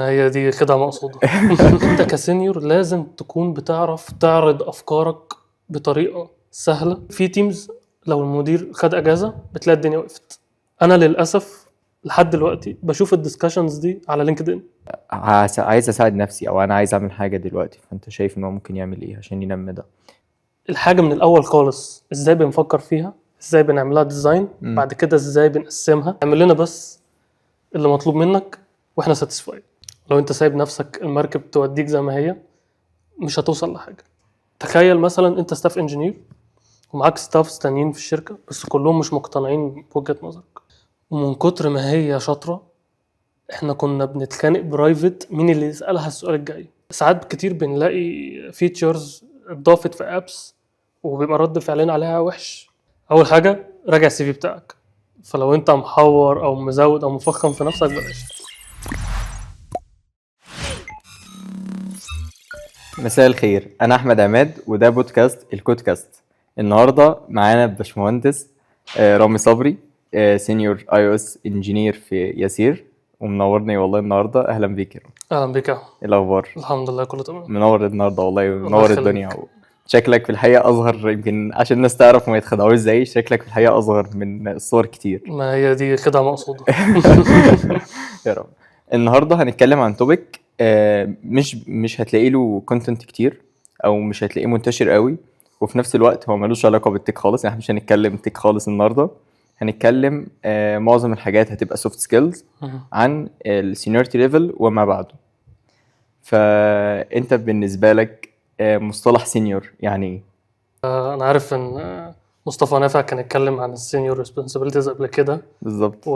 هي دي خدعة مقصودة. انت كسينيور لازم تكون بتعرف تعرض افكارك بطريقة سهلة. في تيمز لو المدير خد اجازة بتلاقي الدنيا وقفت. انا للأسف لحد دلوقتي بشوف الديسكشنز دي على لينكدين. عايز اساعد نفسي او انا عايز اعمل حاجه دلوقتي، فانت شايف ان هو ممكن يعمل ايه عشان ينمي ده؟ الحاجة من الاول خالص ازاي بنفكر فيها، ازاي بنعملها ديزاين، بعد كده ازاي بنقسمها. اعمل لنا بس اللي مطلوب منك واحنا ساتسفايد. لو انت سايب نفسك المركب توديك زي ما هي مش هتوصل لحاجة. تخيل مثلا انت ستاف انجينير ومعاك ستافز تانيين في الشركة بس كلهم مش مقتنعين بوجهة نظرك، ومن كتر ما هي شاطرة احنا كنا بنتخانق برايفت مين اللي يسألها السؤال الجاي. ساعات كتير بنلاقي فيتشرز اتضافت في ابس وبيبقى رد فعلنا عليها وحش. اول حاجة راجع السي في بتاعك، فلو انت محور او مزود او مفخم في نفسك بلاش. مساء الخير، انا احمد عماد وده بودكاست الكودكاست. النهارده معانا باشمهندس رامي صبري، سينيور اي او اس انجينير في ياسير، ومنورني والله النهارده. اهلا بيك يا رامي. اهلا بك. ايه الاخبار؟ الحمد لله كله تمام. منور النهارده والله، الله منور يخليك. الدنيا. شكلك في الحقيقه اصغر، يمكن عشان الناس تعرف ما يتخدعوش زيي. شكلك في الحقيقه اصغر من الصور كتير. ما هي دي خدعة مقصودة. يا رب. النهارده هنتكلم عن توبيك مش هتلاقي له كونتنت كتير، او مش هتلاقيه منتشر قوي، وفي نفس الوقت هو ملوش علاقه بالتك خالص. احنا مش هنتكلم تك خالص النهارده. هنتكلم معظم الحاجات هتبقى سوفت سكيلز عن السينيورتي ليفل وما بعده. فانت بالنسبه لك مصطلح سينيور يعني ايه؟ انا عارف ان مصطفى نافع كان اتكلم عن السينيور ريسبونسابيلتيز قبل كده بالظبط.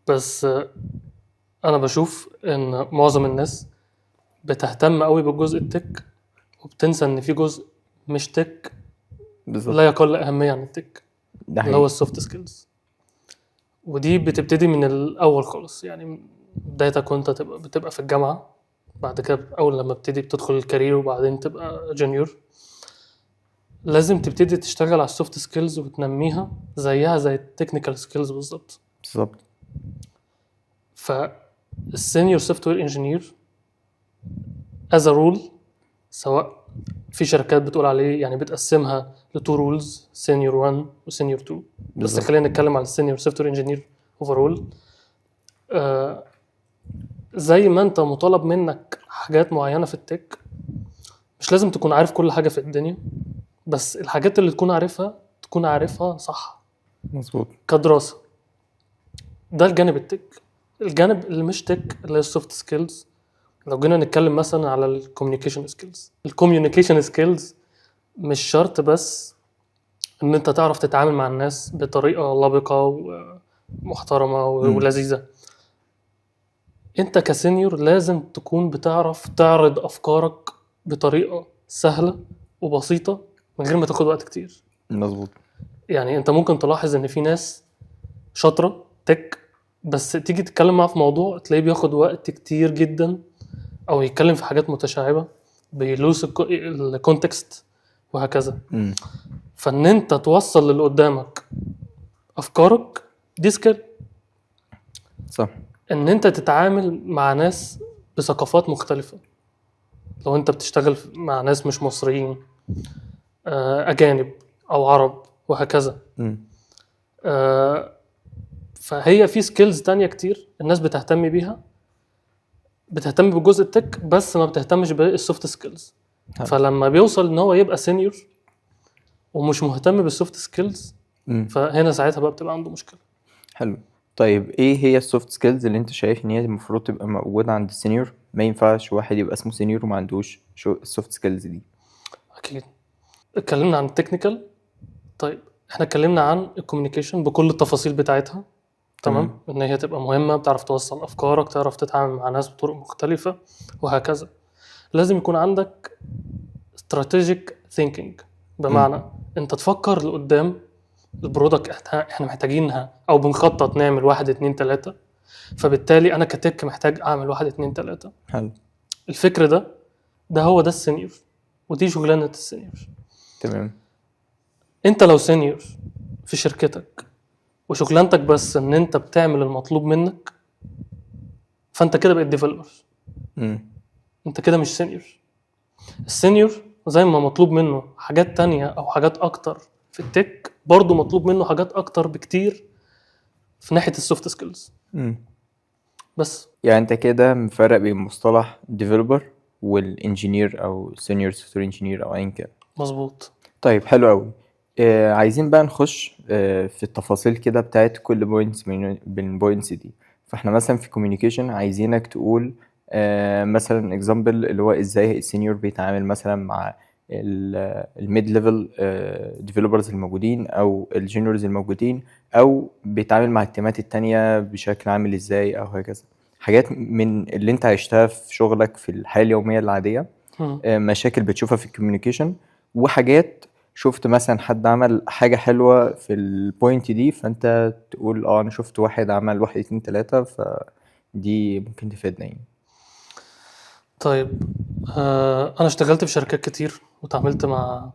بس انا بشوف ان معظم الناس بتهتم قوي بالجزء التك وبتنسى ان في جزء مش تك بالظبط، لا يقل اهميه عن التك، ده اللي هو حقيقي. السوفت سكيلز. ودي بتبتدي من الاول خالص، يعني بدايتك وانت بتبقى في الجامعه، بعد كده اول لما بتدخل الكارير وبعدين تبقى جونيور لازم تبتدي تشتغل على السوفت سكيلز وتنميها زيها زي التكنيكال سكيلز بالظبط. بالظبط. فالسينيور سوفت وير انجينير از رول، سواء في شركات بتقول عليه يعني بتقسمها لتو رولز، سينيور 1 وسينيور 2، بس بالظبط. خلينا نتكلم على السينيور سوفت وير انجينير اوفرول. زي ما انت مطالب منك حاجات معينه في التك، مش لازم تكون عارف كل حاجه في الدنيا، بس الحاجات اللي تكون عارفها صح مظبوط. كدراسه. ده الجانب التك. الجانب اللي مش تك اللي هي السوفت سكيلز. لو جينا نتكلم مثلا على الكوميونيكيشن سكيلز مش شرط بس ان انت تعرف تتعامل مع الناس بطريقه لبقه ومحترمه ولذيذه. انت كسينيور لازم تكون بتعرف تعرض افكارك بطريقه سهله وبسيطه من غير ما تاخد وقت كتير. مظبوط. يعني انت ممكن تلاحظ ان في ناس شاطره تك بس تيجي تتكلم معاه في موضوع تلاقيه بياخد وقت كتير جدا، او يتكلم في حاجات متشعبه بيلوس الكونتكست وهكذا. فان انت توصل للي قدامك افكارك دي سكيل. صح. ان انت تتعامل مع ناس بثقافات مختلفه، لو انت بتشتغل مع ناس مش مصريين، اجانب او عرب وهكذا. فهي في سكيلز تانية كتير الناس بتهتم بيها، بتهتم بجزء التك بس ما بتهتمش بالسوفت سكيلز. فلما بيوصل ان هو يبقى سينيور ومش مهتم بالسوفت سكيلز فهنا ساعتها بقى بتبقى عنده مشكله. حلو. طيب ايه هي السوفت سكيلز اللي انت شايف ان هي المفروض تبقى موجوده عند السينيور؟ ما ينفعش واحد يبقى اسمه سينيور وما عندوش السوفت سكيلز دي. اكيد اتكلمنا عن التكنيكال. طيب احنا اتكلمنا عن الكوميونيكيشن بكل التفاصيل بتاعتها. تمام. ان هي تبقى مهمه، بتعرف توصل افكارك، تعرف تتعامل مع ناس بطرق مختلفه وهكذا. لازم يكون عندك strategic thinking، بمعنى انت تفكر لقدام البرودكت احنا محتاجينها او بنخطط نعمل 1 2 3، فبالتالي انا كتك محتاج اعمل 1 2 3. حلو. الفكر ده هو ده السينيور، ودي شغلانه السينيور. تمام. انت لو سينيور في شركتك وشغلانتك بس ان انت بتعمل المطلوب منك، فانت كده بقيت ديفلوبر، امم انت كده مش سينيور. السينيور زي ما مطلوب منه حاجات تانية او حاجات اكتر في التك، برضو مطلوب منه حاجات اكتر بكتير في ناحية السوفت سكيلز. امم بس يعني انت كده مفرق بين مصطلح ديفلوبر والانجينير او سينيور سوفت وير انجينير او ايا كان. مظبوط. طيب حلو قوي. عايزين بقى نخش في التفاصيل كده بتاعت كل بوينتس من البوينتس دي. فاحنا مثلا في كوميونيكيشن عايزينك تقول مثلا اكزامبل اللي هو ازاي السينيور بيتعامل مثلا مع الميد ليفل ديفلوبرز الموجودين او الجونيورز الموجودين، او بيتعامل مع التيمات التانية بشكل عامل ازاي او هكذا. حاجات من اللي انت عشتها في شغلك في الحياة اليومية العادية، مشاكل بتشوفها في الكوميونيكيشن، وحاجات شفت مثلا حد عمل حاجة حلوة في البوينت دي فانت تقول انا شفت واحد عمل 1 2 3 فدي ممكن تفيدنا يعني. طيب انا اشتغلت في شركات كتير وتعاملت مع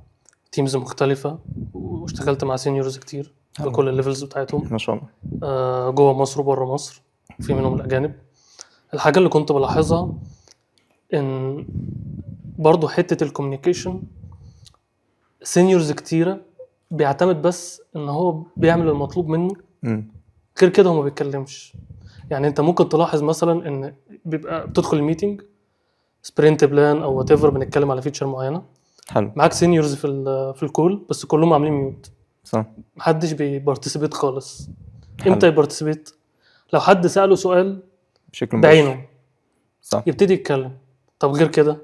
تيمز مختلفة واشتغلت مع سينيورز كتير بكل الليفلز بتاعتهم، ما شاء الله. جوه مصر وبره مصر، في منهم الأجانب. الحاجة اللي كنت بلاحظها إن برضو حتة الكوميونيكيشن سينيورز كتيرة بيعتمد بس إن هو بيعمل المطلوب منه، امم غير كده هو ما بيتكلمش. يعني أنت ممكن تلاحظ مثلا إن بيبقى بتدخل الميتنج سبرنت بلان أو وات ايفر، بنتكلم على فيتشر معينة، حلو. معاك سينيورز في الكول بس كلهم عاملين ميوت، صح. محدش بيبارتيسيبيت خالص. حلو. امتى يبارتيسيبيت؟ لو حد سأله سؤال بشكل مباشر. بعينه صح. يبتدي يتكلم. طب غير كده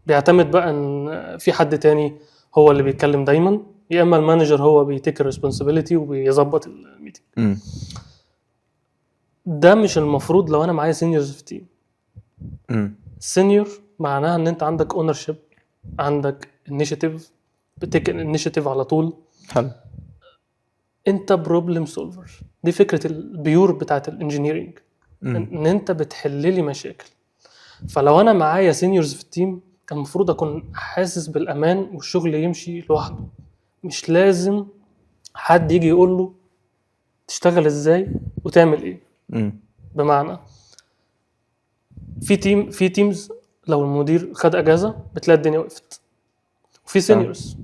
بيعتمد بقى ان في حد تاني هو اللي بيتكلم دايما، يا اما المانجر هو بيتيك الريسبونسابيلتي وبيظبط الميتنج. امم ده مش المفروض لو انا معايا سينيورز في تيم. سينيور معناها ان انت عندك اونرشيب، عندك انيشيتيف، بتيك الانيشيتيف على طول. حلو. انت بروبلم سولفر، دي فكره البيور بتاعت الانجينيرينج، ان انت بتحل لي مشاكل. فلو انا معايا سينيورز في التيم المفروض اكون حاسس بالامان والشغل يمشي لوحده، مش لازم حد يجي يقول له تشتغل ازاي وتعمل ايه. بمعنى في تيمز لو المدير خد اجازه بتلاقي الدنيا وقفت، وفي سينيورز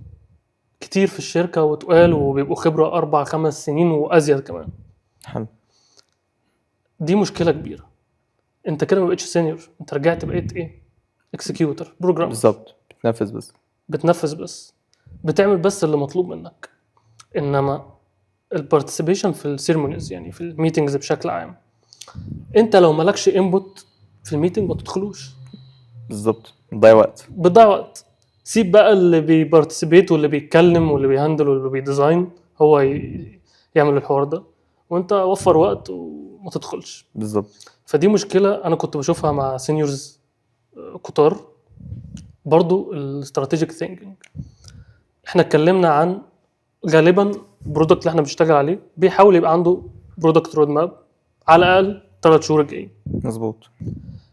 كتير في الشركه وتقال وبيبقوا خبره 4-5 سنين وازيد كمان. حلو. دي مشكله كبيره. انت كده ما بقتش سينيور، انت رجعت بقيت ايه؟ اكسكيوتر، بروجرام. بالظبط. بتنفذ بس بتعمل بس اللي مطلوب منك. انما البارتيسيبيشن في السيرمونيز يعني في الميتنجز بشكل عام، انت لو مالكش انبوت في الميتنج ما تدخلوش. بالظبط. بتضيع وقت. سيب بقى اللي بيبارتيسيبيت واللي بيتكلم واللي بيهندل واللي بيديزاين هو يعمل الحوار ده، وانت وفر وقت وما تدخلش. بالظبط. فدي مشكلة انا كنت بشوفها مع سينيورز كتار. برضو الاستراتيجيك ثينكينج، احنا اتكلمنا عن غالبا البرودكت اللي احنا بنشتغل عليه بيحاول يبقى عنده برودكت رود ماب على الاقل 3 شهور الجايين. مظبوط.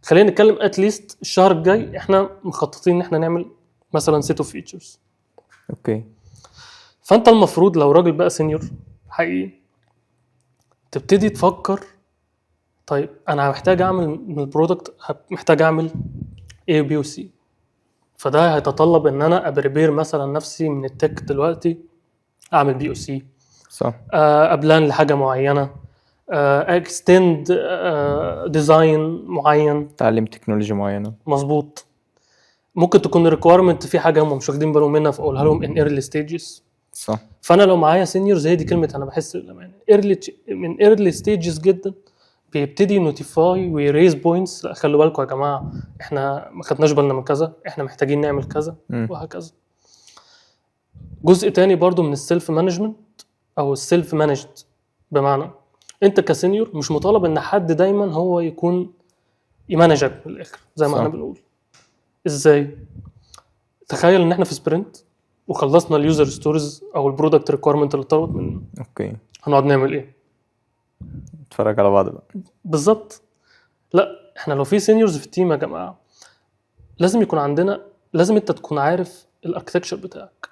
خلينا نتكلم اتليست الشهر الجاي احنا مخططين ان احنا نعمل مثلا سيت اوف فيتشرز. اوكي. فانت المفروض لو راجل بقى سينيور حقيقي تبتدي تفكر، طيب انا محتاج اعمل من البرودكت، محتاج اعمل A و B و C. فده هيتطلب ان انا ابريبير مثلا نفسي من التك دلوقتي، اعمل B و C، صح. ابلان لحاجه معينه، اكستند ديزاين معين، تعلم تكنولوجيا معينه. مظبوط. ممكن تكون ريكويرمنت في حاجه هم مش واخدين بالهم منها فاقولها لهم ان ايرلي ستيجز. صح. فانا لو معايا سينيورز، هي دي كلمه انا بحس بالامان، من ايرلي ستيجز جدا بيبتدي نوتيفاي ويريز بوينتس، لا خلوا بالكم يا جماعه احنا ما خدناش بالنا من كذا، احنا محتاجين نعمل كذا وهكذا. جزء تاني برضو من السيلف مانجمنت او السيلف مانجد، بمعنى انت كسينيور مش مطالب ان حد دايما هو يكون يمانجك من الاخر زي ما احنا بنقول. ازاي؟ تخيل ان احنا في سبرنت وخلصنا اليوزر ستوريز او البرودكت ريكويرمنت اللي طلبت مننا. اوكي. هنقعد نعمل ايه؟ نتفرج على بعض بقى. بالظبط. لا احنا لو في سينيورز في التيم يا جماعه لازم يكون عندنا، لازم انت تكون عارف الاركتكتشر بتاعك.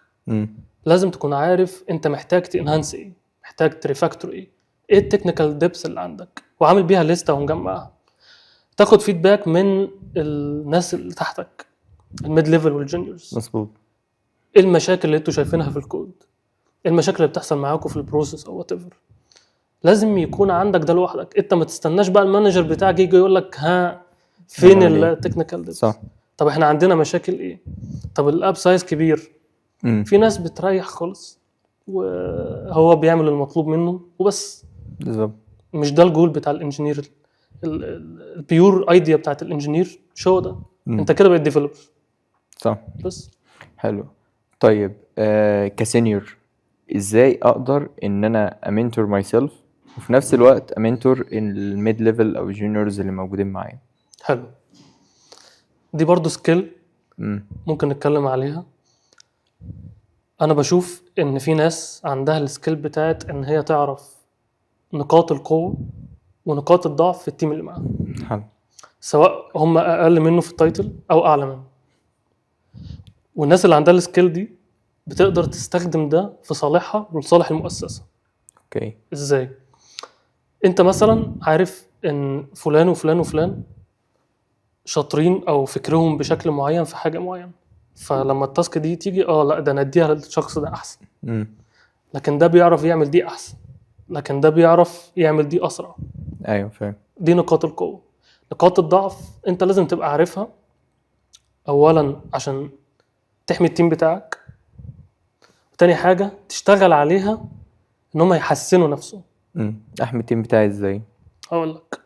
لازم تكون عارف انت محتاج تنهانس ايه، محتاج تريفاكتور ايه التكنيكال ديبس اللي عندك، وعامل بيها ليسته ومجمعها. تاخد فيدباك من الناس اللي تحتك، الميد ليفل والجونيورز. مظبوط. ايه المشاكل اللي انتوا شايفينها في الكود، ايه المشاكل اللي بتحصل معاكم في البروسيس او وات ايفر. لازم يكون عندك ده لوحدك، انت ما تستناش بقى المانجر بتاعك يجي يقول لك ها فين نعمل إيه؟ التكنيكال ديبس. صح. طب احنا عندنا مشاكل ايه، طب الاب سايز كبير. في ناس بتريح خالص وهو بيعمل المطلوب منه وبس. بالظبط. مش ده الجول بتاع الانجينير، البيور ايديا بتاعت الانجينير شو ده. انت كده بقيت ديفلوبر. صح. بس حلو. طيب كسينيور ازاي اقدر ان انا امنتور ماي سيلف وفي نفس الوقت امنتور الميد ليفل او الجونيورز اللي موجودين معايا؟ حلو، دي برضو سكيل ممكن نتكلم عليها. انا بشوف ان في ناس عندها السكيل بتاعت ان هي تعرف نقاط القوة ونقاط الضعف في التيم اللي معاه، حلو. سواء هم اقل منه في التايتل او اعلى منه. والناس اللي عندها السكيل دي بتقدر تستخدم ده في صالحها ولصالح المؤسسة. اوكي. ازاي؟ انت مثلا عارف ان فلان وفلان وفلان شاطرين او فكرهم بشكل معين في حاجة معينة، فلما التاسك دي تيجي لا ده نديها للشخص ده احسن. لكن ده بيعرف يعمل دي احسن، لكن ده بيعرف يعمل دي اسرع. ايوه فاهم. دي نقاط القوة. نقاط الضعف انت لازم تبقى عارفها اولا عشان تحمي التيم بتاعك، وتاني حاجة تشتغل عليها ان هم يحسنوا نفسهم. احمي التيم بتاعي ازاي؟ هقول لك.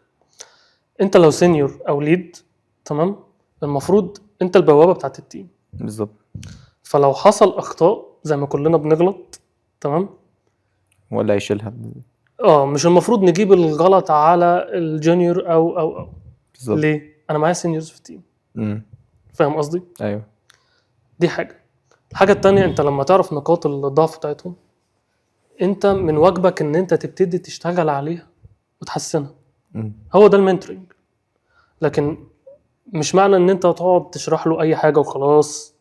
انت لو سينيور او ليد، تمام، المفروض انت البوابة بتاعت التيم. بالظبط. فلو حصل اخطاء زي ما كلنا بنغلط، تمام، ولا يشيلها. مش المفروض نجيب الغلط على الجونيور او بالظبط. ليه؟ انا معايا سينيورز في التيم. فاهم قصدي؟ ايوه. دي حاجة. الحاجة التانية، انت لما تعرف نقاط الضعف بتاعتهم، انت من واجبك ان انت تبتدي تشتغل عليها وتحسنها. هو ده المنتورنج. لكن مش معنى ان انت تقعد تشرح له اي حاجة وخلاص،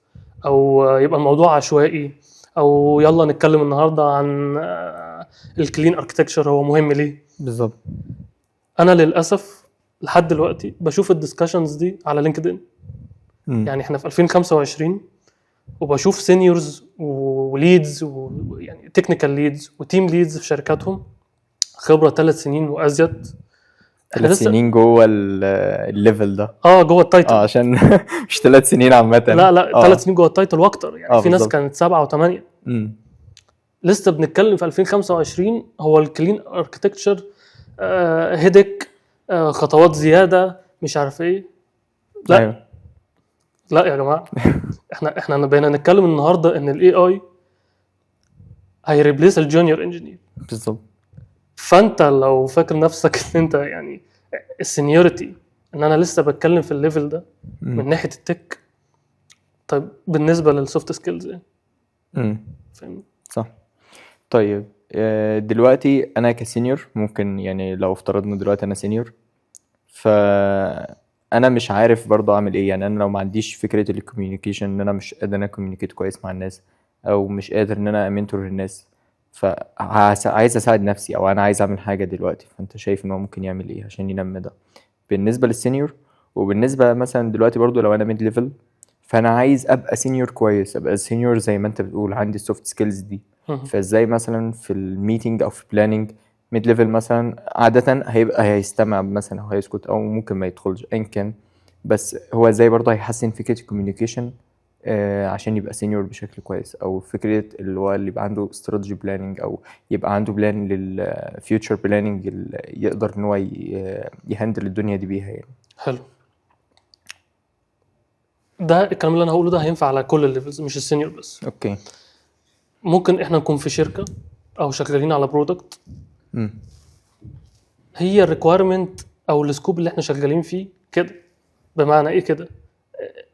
او يبقى الموضوع عشوائي، او يلا نتكلم النهاردة عن الكلين اركتكتشر هو مهم ليه. بالظبط. انا للأسف لحد دلوقتي بشوف الديسكشنز دي على لينكدين. يعني احنا في 2025 وبشوف سينيورز وليدز ويعني تكنيكال ليدز وتيم ليدز في شركاتهم خبرة 3 سنين وازيد. 3 سنين جوه الليفل ده؟ جوه التايتل. عشان مش 3 سنين عامه. لا 3 سنين جوه التايتل واكتر يعني. في ناس كانت 7 و8. لسه بنتكلم في 2025 هو الكلين اركتكتشر هيدك خطوات زياده مش عارف ايه. لا أيوه. لا يا جماعه احنا بقينا نتكلم النهارده ان الاي اي هيريبليس الجونيور انجينير. بالظبط. فانت لو فاكر نفسك ان انت يعني السينيورتي ان انا لسه بتكلم في الليفل ده من ناحيه التك، طيب بالنسبه للسوفت سكيلز ايه؟ فاهم. صح. طيب دلوقتي انا كسينيور ممكن يعني لو افترضنا دلوقتي انا سينيور، فانا مش عارف برضه اعمل ايه. يعني انا لو ما عنديش فكره الكوميونيكيشن، ان انا مش قادر انا كوميونيكيت كويس مع الناس، او مش قادر ان انا امنتور الناس، فعايز اساعد نفسي او انا عايز اعمل حاجه دلوقتي. فانت شايف ان هو ممكن يعمل ايه عشان ينمي ده بالنسبه للسينيور؟ وبالنسبه مثلا دلوقتي برضه لو انا ميد ليفل، فانا عايز ابقى سينيور كويس، ابقى سينيور زي ما انت بتقول عندي السوفت سكيلز دي. فازاي مثلا في الميتنج او في بلاننج ميد ليفل مثلا عاده هيستمع مثلا او هيسكت او ممكن ما يدخلش ان كان، بس هو ازاي برضه هيحسن فكره الكوميونيكيشن عشان يبقى سينيور بشكل كويس، او فكره اللي هو اللي يبقى عنده استراتيجي بلاننج او يبقى عنده بلان للفيوتشر بلاننج يقدر ان هو يهندل الدنيا دي بيها يعني. حلو. ده الكلام اللي انا هقوله ده هينفع على كل الليفلز مش السينيور بس. اوكي. ممكن احنا نكون في شركه او شغالين على برودكت، هي الريكويرمنت او السكوب اللي احنا شغالين فيه كده. بمعنى ايه كده؟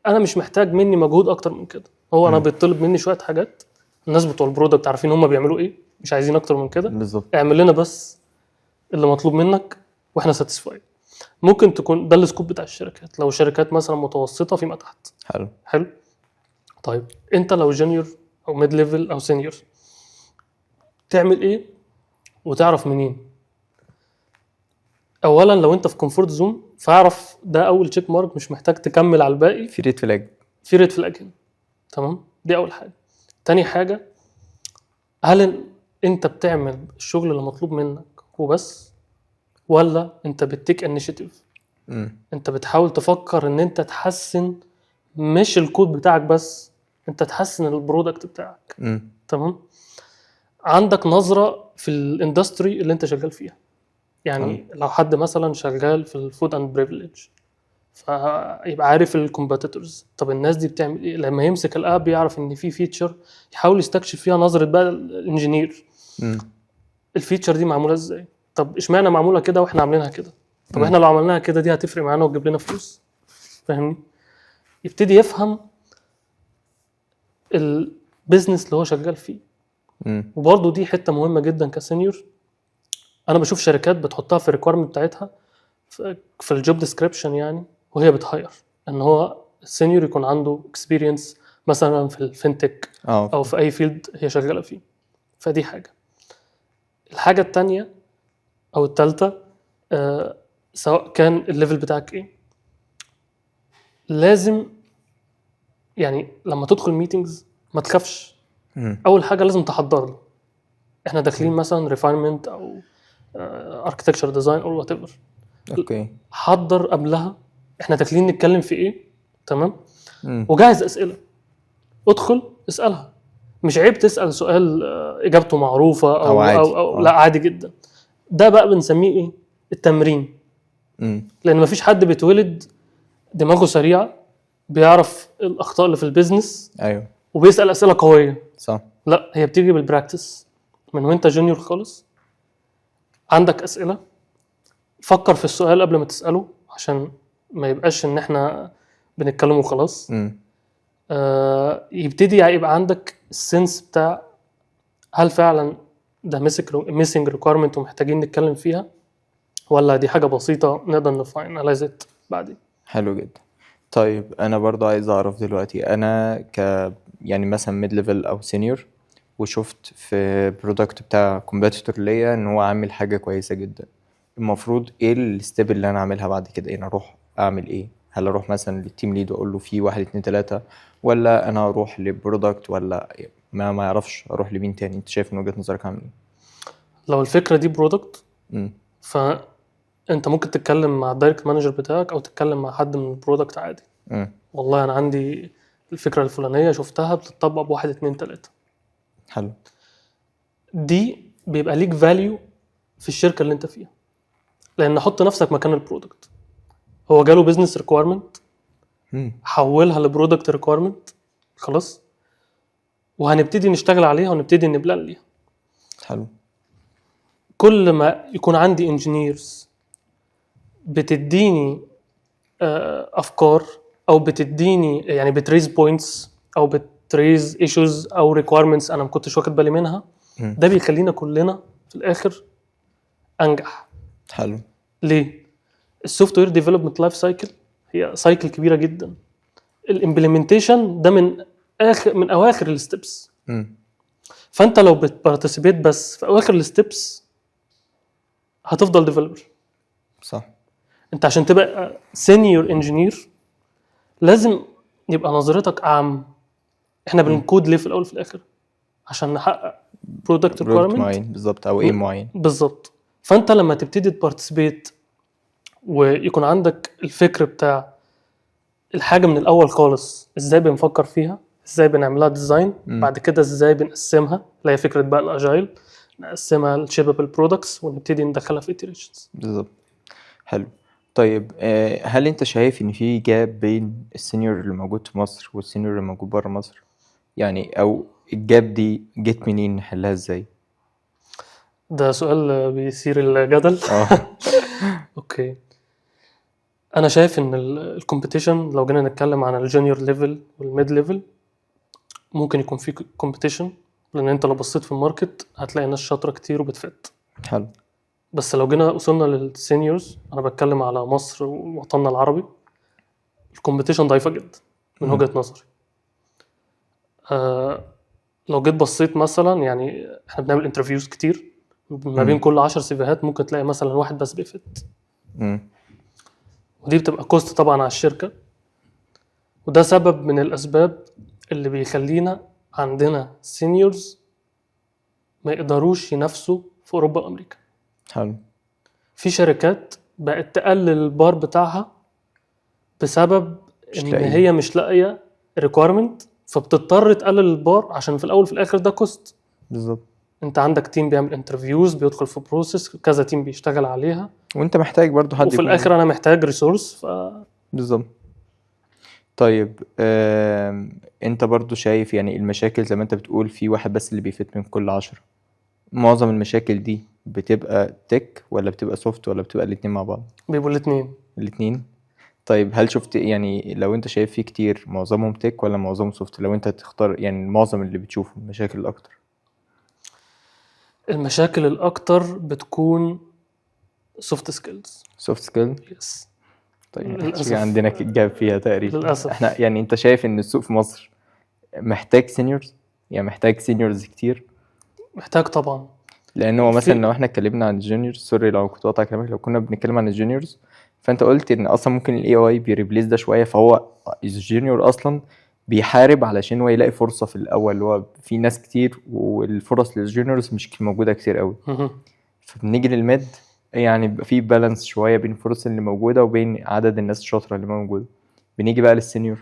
انا مش محتاج مني مجهود اكتر من كده. هو انا بيطلب مني شويه حاجات، الناس بتوع البرودكت عارفين هم بيعملوا ايه، مش عايزين اكتر من كده. بالظبط. اعمل لنا بس اللي مطلوب منك واحنا ساتيسفايد. ممكن تكون ده السكوب بتاع الشركات، لو شركات مثلا متوسطه فيما تحت. حلو. طيب انت لو جونيور او ميد ليفل او سينيور، تعمل ايه وتعرف منين؟ اولا لو انت في كومفورت زون فاعرف ده اول تشيك مارك، مش محتاج تكمل على الباقي. في ريد فلاج. في ريد فلاج هنا. تمام، دي اول حاجه. تاني حاجه، هل انت بتعمل الشغل اللي مطلوب منك وبس، ولا انت بتتيك انيشيتيف؟ انت بتحاول تفكر ان انت تحسن مش الكود بتاعك بس، انت تحسن البرودكت بتاعك. تمام. عندك نظرة في الاندستري اللي انت شغال فيها. يعني لو حد مثلا شغال في الفود اند بريفليج، فيبقى عارف الكومبيتيتورز. طب الناس دي بتعمل ايه؟ لما يمسك الاب يعرف ان في فيتشر، يحاول يستكشف فيها نظرة بقى الانجينير. الفيتشر دي معمولة ازاي؟ طب اشمعنى معمولة كده واحنا عاملينها كده؟ طب احنا لو عملناها كده دي هتفرق معانا وتجيب لنا فلوس. فاهمني؟ يبتدي يفهم البيزنس اللي هو شغال فيه. وبرضه دي حته مهمه جدا كسينيور. انا بشوف شركات بتحطها في الريكويرمنت بتاعتها في الجوب ديسكريبشن يعني، وهي بتهاير ان هو السينيور يكون عنده اكسبيرينس مثلا في الفينتك او في اي فيلد هي شغاله فيه. فدي حاجه. الحاجه الثانيه او الثالثه، سواء كان الليفل بتاعك ايه، لازم يعني لما تدخل ميتينجز ما تخافش. اول حاجه لازم تحضر له. احنا داخلين مثلا ريفاينمنت او اركتكتشر ديزاين او وات ايفر. اوكي، حضر قبلها احنا داخلين نتكلم في ايه. تمام. وجهز اسئله، ادخل اسالها. مش عيب تسال سؤال اجابته معروفه او عادي. أو لا، عادي جدا. ده بقى بنسميه ايه؟ التمرين. لان مفيش حد بيتولد دماغه سريعه بيعرف الاخطاء اللي في البيزنس ايوه وبيسال اسئله قويه. صح. لا، هي بتيجي بالبراكتس. من وانت جونيور خالص عندك اسئله، فكر في السؤال قبل ما تساله عشان ما يبقاش ان احنا بنتكلم وخلاص. يبتدي يبقى عندك السنس بتاع هل فعلا ده ميسنج ريكويرمنت ومحتاجين نتكلم فيها، ولا دي حاجه بسيطه نقدر نفاينلايز بعدين. حلو جدا. طيب انا برضو عايز اعرف دلوقتي، انا يعني مثلا ميد ليفل او سينيور، وشفت في برودكت بتاع كومبيتيتور ليا ان هو عامل حاجه كويسه جدا. المفروض ايه الستيب اللي انا اعملها بعد كده؟ انا اروح اعمل ايه؟ هل اروح مثلا للتيم ليد واقول له في 1 2 3، ولا انا اروح للبرودكت، ولا ما يعرفش اروح لمين تاني؟ انت شايف من وجهة نظرك عامل ايه؟ لو الفكره دي برودكت، فانت ممكن تتكلم مع الدايركت مانجر بتاعك او تتكلم مع حد من البرودكت عادي. والله انا عندي الفكره الفلانيه شفتها بتطبق ب1 2 3. حلو. دي بيبقى ليك فاليو في الشركه اللي انت فيها، لان حط نفسك مكان البرودكت. هو جاله بيزنس ريكويرمنت، حولها لبرودكت ريكويرمنت، خلاص، وهنبتدي نشتغل عليها ونبتدي نبلان ليها. حلو. كل ما يكون عندي انجينيرز بتديني افكار او بتديني يعني بتريز بوينتس او بتريز ايشوز او ريكويرمنتس انا ما كنتش واخد بالي منها، ده بيخلينا كلنا في الاخر انجح. حلو. ليه؟ السوفت وير ديفلوبمنت لايف سايكل هي سايكل كبيره جدا. الامبلمنتيشن ده من اواخر الستبس. فانت لو بتبارتيسيبيت بس في اواخر الستبس هتفضل ديفلوبر. صح. انت عشان تبقى سينيور انجينير لازم يبقى نظرتك اعم. احنا بنكود ليه في الاول في الاخر؟ عشان نحقق برودكت ريكويرمنت معين بالظبط او ايه معين بالظبط. فانت لما تبتدي تبارتيسيبيت ويكون عندك الفكر بتاع الحاجه من الاول خالص، ازاي بنفكر فيها، ازاي بنعملها ديزاين، بعد كده ازاي بنقسمها، اللي هي فكره بقى الاجايل، نقسمها لشيبابل برودكتس ونبتدي ندخلها في iterations. بالظبط. حلو. طيب هل انت شايف ان في جاب بين السينيور اللي موجود في مصر والسينيور اللي موجود بره مصر؟ يعني او الجاب دي جت منين، نحلها ازاي؟ ده سؤال بيثير الجدل. اوكي، انا شايف ان الكومبيتيشن لو جينا نتكلم عن الجونيور ليفل والميد ليفل ممكن يكون في كومبيتيشن، لان انت لو بصيت في الماركت هتلاقي ناس شاطره كتير وبتفت. حلو. بس لو جينا وصلنا للسينيورز، انا بتكلم على مصر ووطننا العربي، الكومبيتيشن ضعيفه جدا من وجهه نظري. لو جيت بصيت مثلا، يعني احنا بنعمل انترفيوز كتير، ما بين كل 10 سيفيهات ممكن تلاقي مثلا واحد بس بيفت. ودي بتبقى كوست طبعا على الشركة، وده سبب من الأسباب اللي بيخلينا عندنا سينيورز ما يقدروش ينافسوا في أوروبا وأمريكا. حلو. في شركات بقت تقلل البار بتاعها بسبب مش إن لاقيين. هي مش لاقية requirement، فبتضطر تقلل البار عشان في الأول في الآخر ده كوست. بالظبط. انت عندك تيم بيعمل انترفيوز، بيدخل في بروسيس، كذا تيم بيشتغل عليها، وانت محتاج برضو حد وفي يكون. الاخر انا محتاج ريسورس. بالظبط. طيب انت برضو شايف يعني المشاكل زي ما انت بتقول في واحد بس اللي بيفيد من كل 10، معظم المشاكل دي بتبقى تك ولا بتبقى سوفت ولا بتبقى الاتنين مع بعض؟ بيبقوا الاثنين. الاتنين. طيب هل شفت يعني لو انت شايف فيه كتير معظمهم تك ولا معظمهم سوفت، لو انت تختار يعني المعظم اللي بتشوفه المشاكل الاكتر؟ المشاكل الاكتر بتكون سوفت سكيلز. سوفت سكيل. يس. طيب للأسف. عندنا جاب فيها تقريبا. للأسف. احنا يعني انت شايف ان السوق في مصر محتاج سينيورز، يعني محتاج سينيورز كتير؟ محتاج طبعا. لان هو مثلا في- لو احنا اتكلمنا عن الجونيورز، سوري لو كنت قاطع كلامك، لو كنا بنتكلم عن الجونيورز فانت قلت ان اصلا ممكن الاي اي بيريبليس ده شويه، فهو الجونيور اصلا بيحارب علشان هو يلاقي فرصه في الاول، اللي هو في ناس كتير والفرص للجونيورز مش موجوده كتير قوي. مهم. فبنيجي للميد يعني بيبقى في بالانس شويه بين الفرص اللي موجوده وبين عدد الناس الشاطره اللي موجوده. بنيجي بقى للسينيور.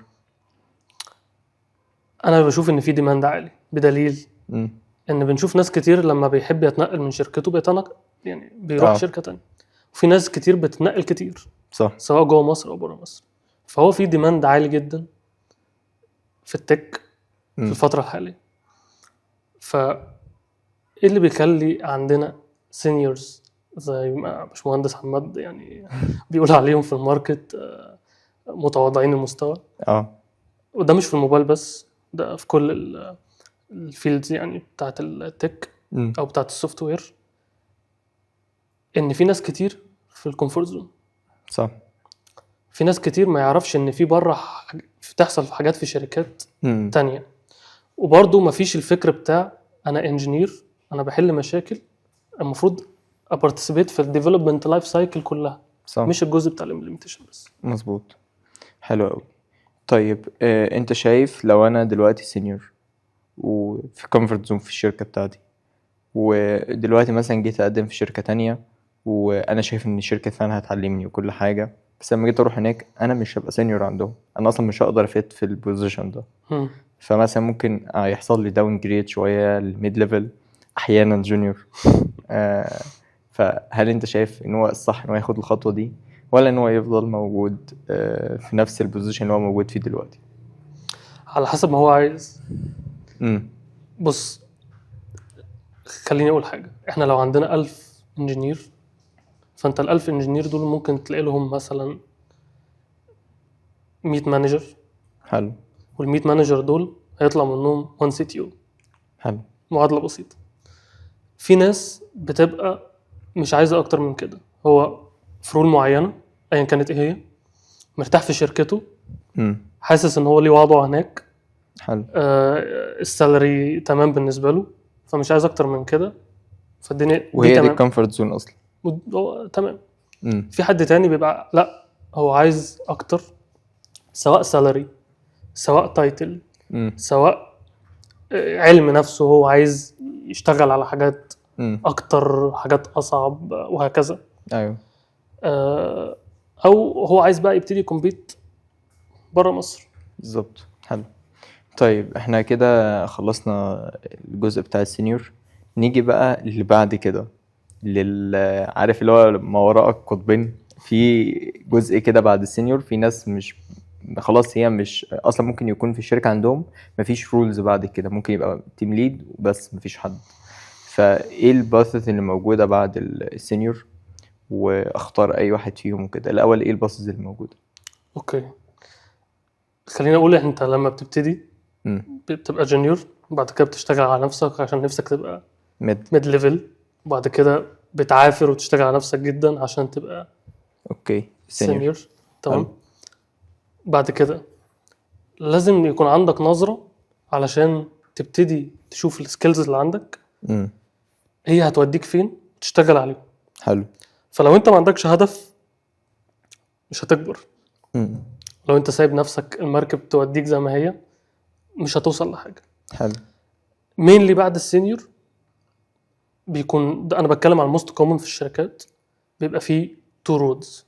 انا بشوف ان في ديماند عالي، بدليل امم ان بنشوف ناس كتير لما بيحب يتنقل من شركته بيتنقل، يعني بيروح آه. شركة تانية. وفي ناس كتير بتنقل كتير صح. سواء جوه مصر او بره مصر. فهو في ديماند عالي جدا في التك في مم. الفترة الحالية. ايه اللي بيخلي عندنا سينيورز زي ما باشمهندس حماد يعني بيقول عليهم في الماركت متواضعين المستوى؟ اه. وده مش في الموبايل بس، ده في كل الفيلدز يعني بتاعت التك مم. او بتاعت السوفت وير، ان في ناس كتير في الكومفورت زون. صح. في ناس كتير ما يعرفش ان في بره بتحصل في حاجات في شركات مم. تانية. وبرضه ما فيش الفكر بتاع انا انجينير، انا بحل مشاكل، المفروض ابارتيسيبيت في الديفلوبمنت لايف سايكل كلها، صح. مش الجزء بتاع الامبلمنتيشن بس. مظبوط. حلو قوي. طيب انت شايف لو انا دلوقتي سينيور وفي كومفورت زون في الشركه بتاعتي، ودلوقتي مثلا جيت اقدم في شركه تانية وانا شايف ان الشركه فعلا هتعلمني وكل حاجه، بس لما جيت اروح هناك انا مش هبقى سينيور عندهم، انا اصلا مش هقدر افيت في البوزيشن ده. مم. فمثلا ممكن يحصل لي داون جريد شويه الميد ليفل، احيانا جونيور. فهل انت شايف ان هو الصح ان هو ياخد الخطوه دي، ولا ان هو يفضل موجود في نفس البوزيشن اللي هو موجود فيه دلوقتي؟ على حسب ما هو عايز. امم بص، خليني اقول حاجه. احنا لو عندنا 1000 انجينير، فانت ال1000 انجينير دول ممكن تلاقي لهم مثلا 100 مانجر، حلو. وال100 مانجر دول هيطلع منهم 1 سي تي او. حلو. معادله بسيطه. في ناس بتبقى مش عايزه اكتر من كده، هو فرول معينه ايا كانت ايه هي، مرتاح في شركته، حاسس ان هو ليه وضعه هناك، حلو. السالري تمام بالنسبه له، فمش عايز اكتر من كده، فالدنيا وهي دي تمام. الكومفورت زون اصلا. هو تمام. امم في حد تاني بيبقى لا، هو عايز اكتر، سواء سالري، سواء تايتل، سواء علم نفسه، هو عايز يشتغل على حاجات اكتر، حاجات اصعب، وهكذا. ايوه. او هو عايز بقى يبتدي كومبيت بره مصر. بالظبط. حلو. طيب احنا كده خلصنا الجزء بتاع السينيور، نيجي بقى اللي بعد كده عارف اللي هو ما وراء القطبين، في جزء كده بعد السينيور في ناس مش خلاص، هي مش اصلا ممكن يكون في الشركه عندهم مفيش رولز بعد كده، ممكن يبقى تيم ليد بس مفيش حد. فايه الباثز اللي موجوده بعد السينيور، واختار اي واحد فيهم كده الاول؟ ايه الباثز اللي موجوده؟ اوكي، خلينا اقول انت لما بتبتدي بتبقى جونيور، وبعد كده بتشتغل على نفسك عشان نفسك تبقى ميد ليفل، وبعد كده بتعافر وتشتغل على نفسك جدا عشان تبقى اوكي سينيور. تمام. بعد كده لازم يكون عندك نظرة علشان تبتدي تشوف السكيلز اللي عندك هي هتوديك فين وتشتغل عليهم. حلو. فلو انت ما عندكش هدف مش هتكبر. مم. لو انت سايب نفسك المركب توديك زي ما هي مش هتوصل لحاجه. حلو. مين اللي بعد السينيور بيكون ده، انا بتكلم على الموست كومن في الشركات، بيبقى فيه تو رودز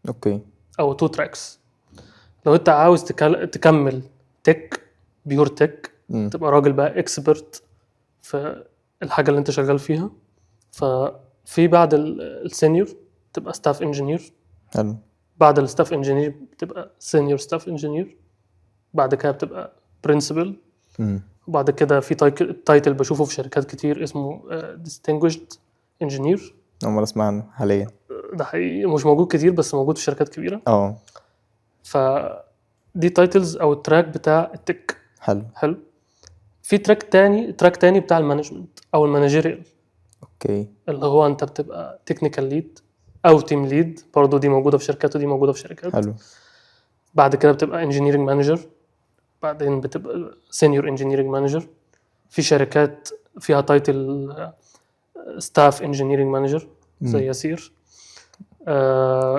اوكي. او تو تراكس. لو انت عاوز تكمل تك، بيور تك، مم. تبقى راجل بقى اكسبرت في الحاجه اللي انت شغال فيها، ففي بعد السينيور تبقى ستاف انجينير، حلو. بعد الستاف انجينير بتبقى سينيور ستاف انجينير، بعد كده بتبقى برنسبل، مم. وبعد كده في تايتل بشوفه في شركات كتير اسمه distinguished engineer. أول مرة أسمع عنه حاليا. ده حقيقي مش موجود كتير بس موجود في شركات كبيرة. اه. فدي تايتلز او التراك بتاع التك. حلو. حلو. في تراك تاني بتاع المانجمنت او المانجيريال، اوكي. اللي هو انت بتبقى تكنيكال ليد او تيم ليد، برضه دي موجودة في شركات ودي موجودة في شركات. حلو. بعد كده بتبقى انجينيرنج مانجر، بعدين بتبقى سينيور انجينيرنج مانجر. في شركات فيها تايتل ستاف انجينيرنج مانجر زي ياسير.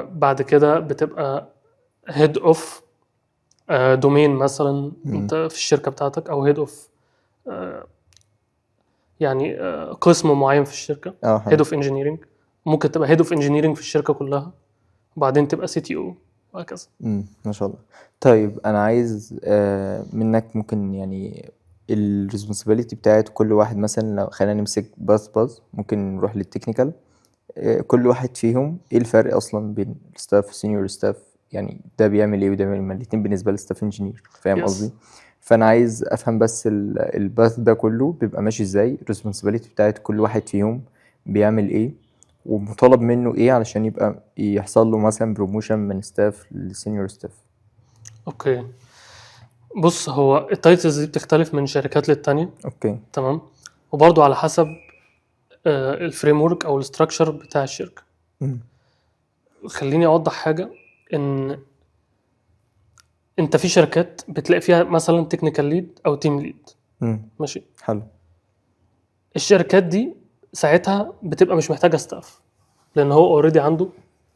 بعد كده بتبقى هيد اوف دومين مثلا انت في الشركه بتاعتك، او هيد اوف يعني قسم معين في الشركه، اه. هيد حلو. اوف انجينيرنج. ممكن تبقى هيد اوف انجينيرنج في الشركه كلها، وبعدين تبقى سي تي او وهكذا. ما شاء الله. طيب انا عايز منك ممكن يعني الريسبونسابيلتي بتاعت كل واحد، مثلا لو خلينا نمسك باز ممكن نروح للتكنيكال. كل واحد فيهم ايه الفرق اصلا بين الستاف والسينيور ستاف؟ يعني ده بيعمل ايه وده بيعمل ايه؟ الاتنين بالنسبه للستاف انجينير، فاهم Yes. قصدي؟ فانا عايز افهم بس الباث ده كله بيبقى ماشي ازاي، الريسبونسابيلتي بتاعت كل واحد فيهم بيعمل ايه، ومطالب منه ايه علشان يبقى يحصل له مثلا بروموشن من ستاف لسينيور ستاف. اوكي بص، هو التايتلز دي بتختلف من شركات للتانية. اوكي. تمام. وبرضو على حسب الفريم ورك او الاستراكشر بتاع الشركه. مم. خليني اوضح حاجه، ان انت في شركات بتلاقي فيها مثلا تكنيكال ليد او تيم ليد. ماشي. حلو. الشركات دي ساعتها بتبقى مش محتاجه ستاف، لان هو اوريدي عنده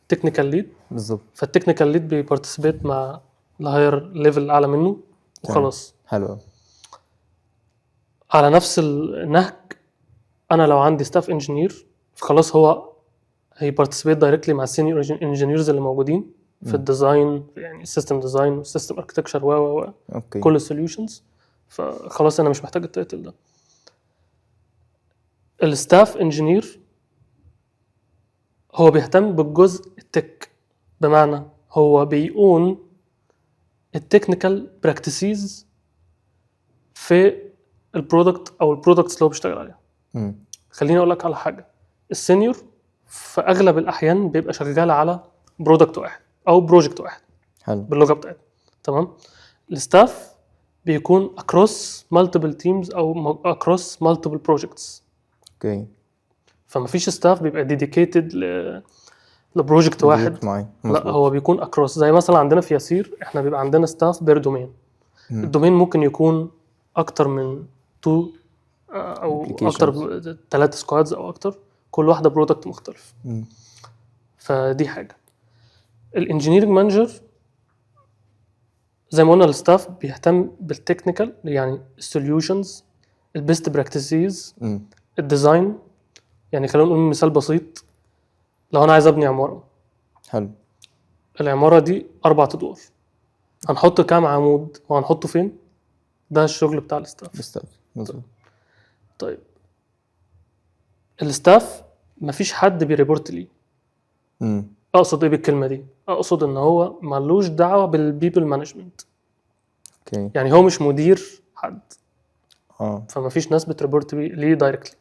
تكنيكال ليد. بالظبط. فالتكنيكال ليد بيبارتيسيبيت مع الهاير ليفل اعلى منه وخلاص. حلو. على نفس النهج، انا لو عندي ستاف انجينير فخلاص هو هيبارتيسيبيت دايركتلي مع السينيور انجينيرز اللي موجودين في الديزاين، يعني السيستم ديزاين والسيستم اركتكتشر اوكي. كل السوليوشنز. فخلاص انا مش محتاج التايتل ده. الستاف انجينير هو بيهتم بالجزء التك، بمعنى هو بيقون التكنيكال براكتسيز في البرودكت او البرودكتس اللي هو بيشتغل عليها. خليني اقول لك على حاجه، السينيور في اغلب الاحيان بيبقى شغال على برودكت واحد او بروجكت واحد. حلو. باللغه بتاعتنا. تمام. الستاف بيكون across multiple teams او across multiple projects. اوكي. فما فيش ستاف بيبقى dedicated لبروجكت واحد. لا، هو بيكون across. زي مثلا عندنا في ياسير احنا بيبقى عندنا ستاف بير دومين. الدومين ممكن يكون اكتر من 2 او اكتر 3 سكوادز او اكتر، كل واحده برودكت مختلف. فدي حاجه. الانجينيرنج مانجر زي ما قلنا الستاف بيهتم بالتكنيكال، يعني السوليوشنز، البيست براكتسز، الديزاين. يعني خلينا نقول مثال بسيط، لو انا عايز ابني عماره. حلو. العماره دي 4 ادوار، هنحط كام عمود وهنحطه فين؟ ده الشغل بتاع الستاف. مظبوط. طيب الستاف مفيش حد بيريبورت ليه. اقصد ايه بالكلمه دي؟ اقصد ان هو مالوش دعوه بالبيبل مانجمنت. اوكي. يعني هو مش مدير حد. فمفيش ناس بتريبورت ليه دايركتلي،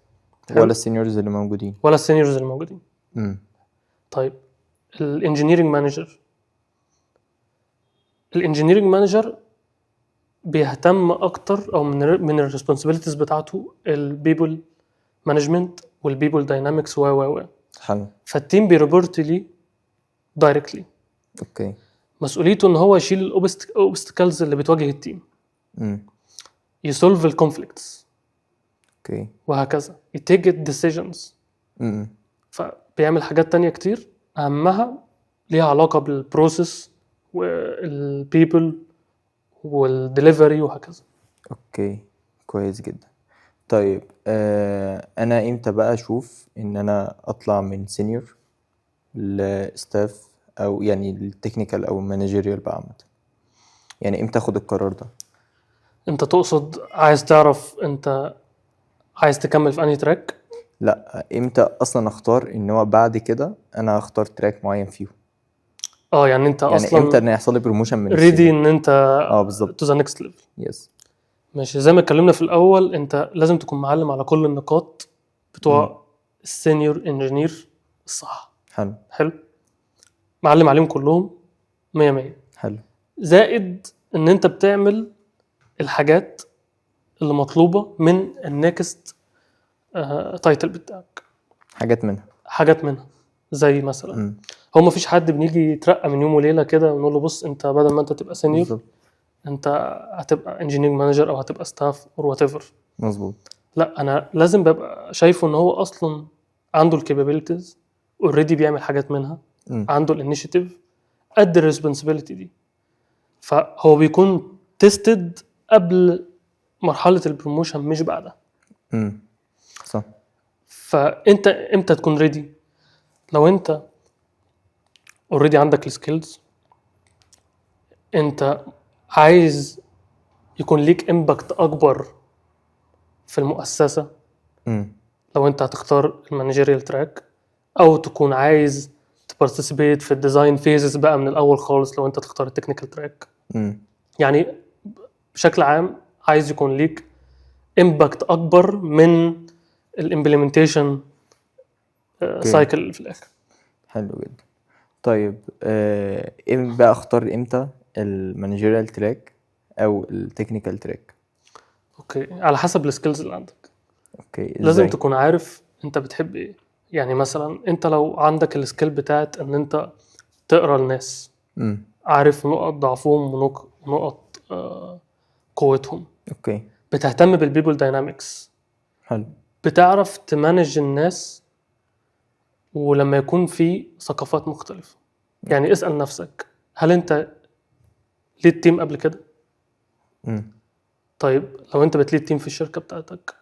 ولا السينيورز اللي موجودين. طيب الانجينيرنج مانجر بيهتم اكتر، او من الريسبونسابيلتيز بتاعته البيبل مانجمنت والبيبل داينامكس حلو. فالتيم بيريبورت ليه دايركتلي. اوكي. مسؤوليته ان هو يشيل الاوبستكلز اللي بتواجه التيم، يسولف الكونفليكتس، اوكي، وهكذا، يتيك ديسيجنز. فبيعمل حاجات تانية كتير، اهمها ليها علاقه بالبروسيس والبيبل والدليفري وهكذا. اوكي كويس جدا. طيب انا امتى بقى اشوف ان انا اطلع من سينيور لستاف او يعني التكنيكال او المانجيريال بقى عامه؟ يعني امتى اخد القرار ده؟ انت تقصد عايز تعرف انت عايز تكمل في انهي تراك؟ لا، امتى اصلا اختار ان هو بعد كده انا اختار تراك معين فيهم؟ يعني انت يعني امتى اصلا ان يحصل لي بروموشن من ريدي السينيور؟ ان انت بالظبط. تو ذا نيكست ليفل. يس. ماشي، زي ما اتكلمنا في الاول، انت لازم تكون معلم على كل النقاط بتوع السينيور انجينير الصح. حلو. معلم عليهم كلهم 100. حلو. زائد ان انت بتعمل الحاجات اللي مطلوبة من النكست تايتل بتاعك. حاجات منها زي مثلا هو مفيش حد بنيجي يترقى من يوم وليلة كده ونقول له بص انت بدل ما انت تبقى سينيور بالظبط. انت هتبقى انجينير مانجر او هتبقى ستاف اور وات ايفر. مظبوط. لا، انا لازم ببقى شايفه ان هو اصلا عنده الكابابيلتيز اوريدي، بيعمل حاجات منها، عنده الانيشيتيف قد الريسبونسبيلتي دي، فهو بيكون تيستد قبل مرحله البروموشن مش بعدها. صح. فانت امتى تكون ريدي؟ لو انت اوريدي عندك السكيلز، انت عايز يكون ليك امباكت اكبر في المؤسسه. لو انت هتختار المانجيريال تراك، او تكون عايز تبارتيسيبيت في الديزاين فيزز بقى من الاول خالص لو انت تختار التكنيكال تراك. يعني بشكل عام عايز يكون ليك امباكت اكبر من الامبلمنتيشن سايكل في الاخر. حلو جدا. طيب امتى بقى اختار امتى المانجيريال تراك او التكنيكال تراك؟ اوكي، على حسب السكيلز اللي عندك. اوكي. لازم تكون عارف انت بتحب ايه. يعني مثلا انت لو عندك السكيل بتاعت ان انت تقرا الناس، عارف نقط ضعفهم ونقط قوتهم. اوكي. بتهتم بالبيبل داينامكس. حلو. بتعرف تمانج الناس ولما يكون في ثقافات مختلفة. يعني اسأل نفسك، هل انت ليد تيم قبل كده؟ طيب لو انت بتليد تيم في الشركة بتاعتك،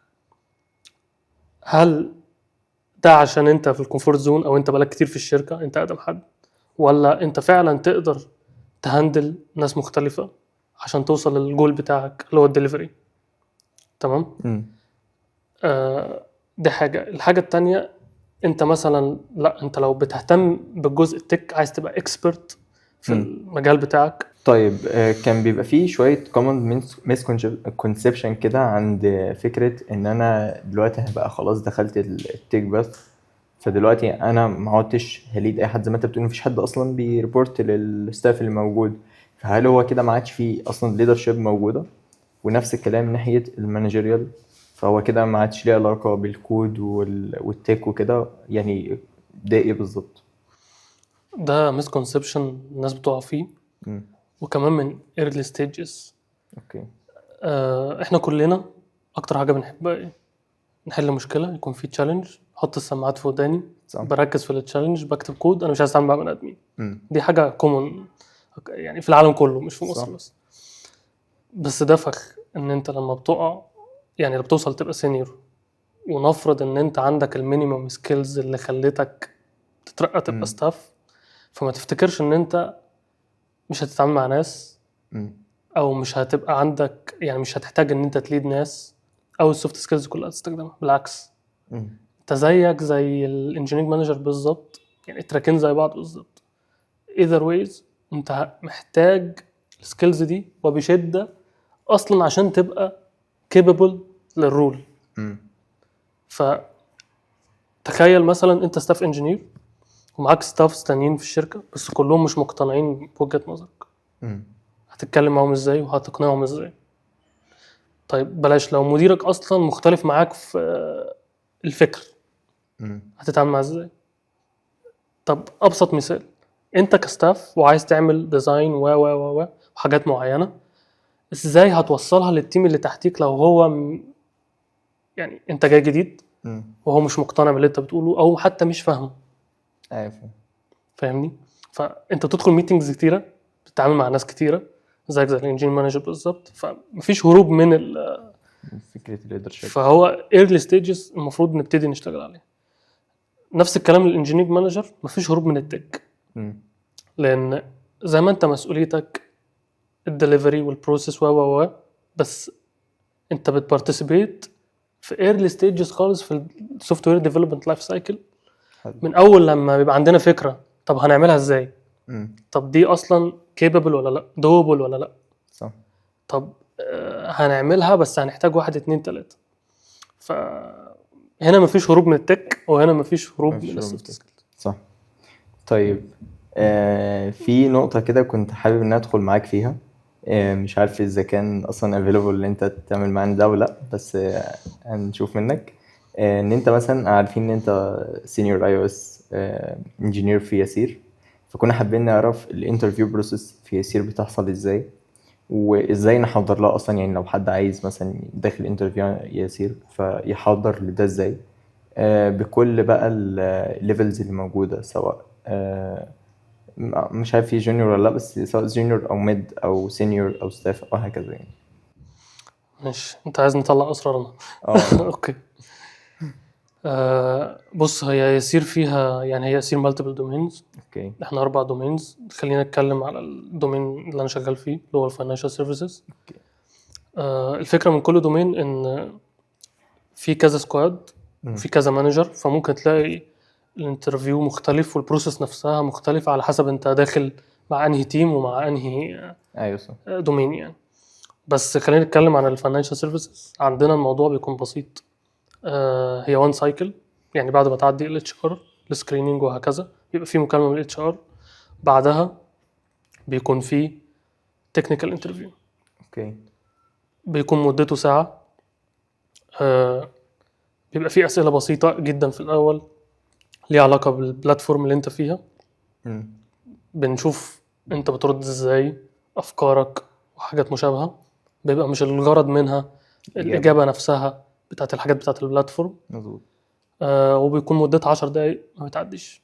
هل ده عشان انت في الكومفورت زون او انت بقالك كتير في الشركة انت اقدم حد، ولا انت فعلا تقدر تهندل ناس مختلفة عشان توصل للجول بتاعك اللي هو الدليفري؟ تمام. دي حاجة. الحاجة التانية، انت مثلا لا، انت لو بتهتم بالجزء التك عايز تبقى اكسبرت في المجال بتاعك. طيب كان بيبقى فيه شوية common misconception كده عند فكرة ان انا دلوقتي هبقى خلاص دخلت التك بس، فدلوقتي انا ما عدتش هليد اي حد زي ما انت بتقول، مفيش حد اصلا بيريبورت للستاف اللي موجود، فهل هو كده ما عادش فيه اصلا ليدرشيب موجودة؟ ونفس الكلام من ناحية المانجيريال، فهو كده ما عادش ليه علاقة بالكود والتك وكده، يعني ده ايه بالظبط؟ ده مسكونسبشن الناس بتقع فيه، وكمان من early stages. اوكي. احنا كلنا اكتر حاجة بنحبها ايه؟ نحل مشكلة، يكون في تشالنج، احط السماعات في وداني، بركز في التشالنج، بكتب كود، انا مش عايز اتعامل مع بني ادمين. دي حاجة كومون يعني في العالم كله، مش في مصر بس. بس ده فخ ان انت لما بتقع، يعني لما بتوصل تبقى سينيور، ونفرض ان انت عندك المينيمم سكيلز اللي خلتك تترقى تبقى ستاف، فما تفتكرش ان انت مش هتتعامل مع ناس، او مش هتبقى عندك، يعني مش هتحتاج ان انت تليد ناس او السوفت سكيلز كلها تستخدمها. بالعكس، انت زيك زي الانجينيرنج مانجر بالظبط، يعني التراكين زي بعض بالظبط. either ways انت محتاج السكيلز دي وبشدة اصلا عشان تبقى capable للرول. فتخيل مثلا انت ستاف انجينير ومعاك ستافز تانيين في الشركة بس كلهم مش مقتنعين بوجهة نظرك. هتتكلم معهم ازاي وهتقنعهم ازاي؟ طيب بلاش، لو مديرك اصلا مختلف معاك في الفكر، هتتعامل معاه ازاي؟ طب ابسط مثال، انت كستاف وعايز تعمل ديزاين وحاجات معينة، ازاي هتوصلها للتيم اللي تحتيك لو هو يعني انت جاي جديد وهو مش مقتنع باللي انت بتقوله او حتى مش فاهمه؟ عارف. فاهمني؟ فانت بتدخل ميتنجز كتيره، بتتعامل مع ناس كتيره زيك زي الانجينير مانجر بالظبط، فمفيش هروب من فكره الليدرشيب. فهو ايرلي ستيجز المفروض نبتدي نشتغل عليه. نفس الكلام للانجينير مانجر، مفيش هروب من التك، لان زي ما انت مسؤوليتك الدليفري والبروسيس و بس انت بتبارتيسيبيت في ايرلي ستيجز خالص في السوفت وير ديفلوبمنت لايف سايكل. من اول لما بيبقى عندنا فكره، طب هنعملها ازاي؟ طب دي اصلا كيبل ولا لا، دوبل ولا لا؟ صح. طب هنعملها بس هنحتاج 1 2 3. فهنا مفيش هروب من التك، وهنا مفيش هروب من السوفت سكيل. صح. طيب في نقطة كده كنت حابب ان ادخل معاك فيها، مش عارف اذا كان اصلا available ان انت تعمل معانا ده ولا لا، بس هنشوف منك. ان انت مثلا عارفين ان انت senior iOS engineer في ياسير، فكنا حابين نعرف الانترفيو بروسيس في ياسير بتحصل ازاي، وازاي نحضر لها اصلا. يعني لو حد عايز مثلا داخل انترفيو ياسير فيحضر لده ازاي، بكل بقى الليفلز اللي موجودة، سواء مش عارف في جونيور ولا لا، بس سواء جونيور او ميد او سينيور او ستاف او هكذا يعني. ماشي، انت عايز نطلع اسرارنا؟ اوكي. بص، هي ياسير فيها يعني هي ياسير مالتيبل دومينز. اوكي. احنا 4 دومينز. خلينا نتكلم على الدومين اللي انا شغال فيه اللي هو الفاينانشال سيرفيسز. الفكره من كل دومين ان في كذا سكواد وفي كذا مانجر، فممكن تلاقي الانترفيو مختلف والبروسيس نفسها مختلفه على حسب انت داخل مع انهي تيم ومع انهي ايوه صح. دومين يعني. بس خلينا نتكلم عن الفاينانشال سيرفيسز. عندنا الموضوع بيكون بسيط. هي وان سايكل، يعني بعد ما تعدي الاتش ار السكريننج وهكذا يبقى في مكالمه من الاتش ار، بعدها بيكون في تكنيكال انترفيو. اوكي. بيكون مدته ساعه. بيبقى في اسئله بسيطه جدا في الاول ليها علاقه بالبلاتفورم اللي انت فيها. بنشوف انت بترد ازاي، افكارك وحاجات مشابهه. بيبقى مش الغرض منها الاجابه نفسها بتاعت الحاجات بتاعت البلاتفورم. مظبوط. وبيكون مدتها 10 دقايق ما بتعديش.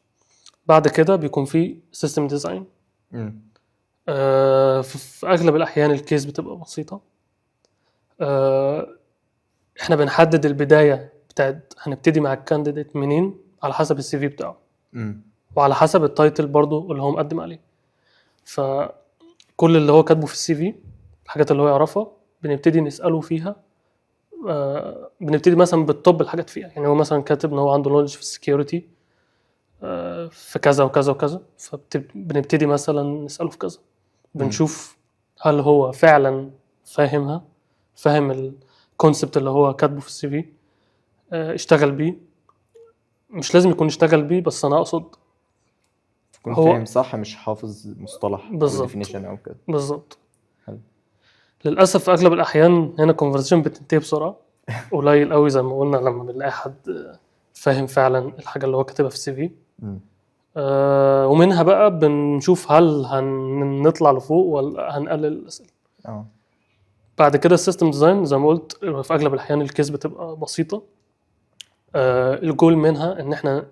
بعد كده بيكون في سيستم ديزاين. في اغلب الاحيان الكيس بتبقى بسيطه. احنا بنحدد البدايه بتاعت هنبتدي مع الكانديديت منين على حسب السي في بتاعه، وعلى حسب التايتل برضو اللي هو مقدم عليه. فكل اللي هو كاتبه في السي في، الحاجات اللي هو يعرفها بنبتدي نساله فيها. بنبتدي مثلا بالطب الحاجات فيها. يعني هو مثلا كاتب ان هو عنده نولج في السكيورتي في كذا وكذا وكذا، فبنبتدي مثلا نساله في كذا. بنشوف هل هو فعلا فاهمها، فاهم الكونسبت اللي هو كاتبه في السي في، اشتغل بيه. مش لازم يكون اشتغل بيه، بس انا اقصد تكون فاهم صح، مش حافظ مصطلح او ديفينيشن او كده. بالظبط. للاسف في اغلب الاحيان هنا الكونفرسيشن بتنتهي بسرعه. قليل قوي زي ما قلنا لما بنلاقي حد فاهم فعلا الحاجه اللي هو كاتبها في السي في. ومنها بقى بنشوف هل هنطلع لفوق ولا هنقلل الاسئله. بعد كده السيستم ديزاين زي ما قلت في اغلب الاحيان الكيس بتبقى بسيطه. الجول منها ان احنا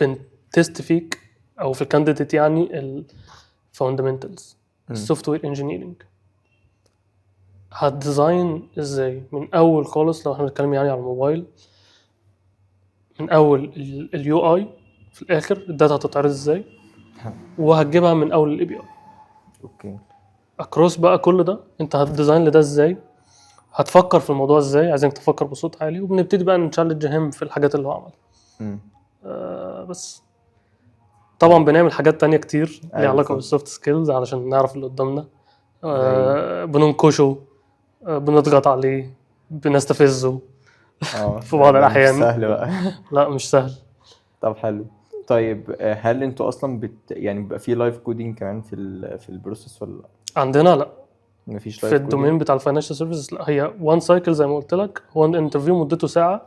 بنتست فيك او في الكانديديت يعني الفاندمنتالز السوفت وير انجينيرنج. هتديزاين ازاي من اول خالص؟ لو احنا بنتكلم يعني على الموبايل، من اول اليو اي في الاخر الداتا هتتعرض ازاي، وهتجيبها من اول الاي بي اي. اوكي. اكروس بقى كل ده انت هتديزاين لده ازاي، هتفكر في الموضوع ازاي، عايزين تفكر بصوت عالي. وبنبتدي بقى نتشالنج هم في الحاجات اللي هو عملها. بس طبعا بنعمل حاجات تانية كتير ليها علاقه بالسوفت سكيلز علشان نعرف اللي قدامنا. بننكشه، بنضغط عليه، بنستفزه في بعض الاحيان. مش سهل بقى. لا مش سهل. طب حلو. طيب هل انتوا اصلا يعني بيبقى في لايف كودينج كمان في البروسيس ولا لا؟ عندنا لا، مفيش في الدومين بتاع الفاينانشال سيرفيسز لا. هي وان سايكل زي ما قلت لك، وان انترفيو مدته ساعه،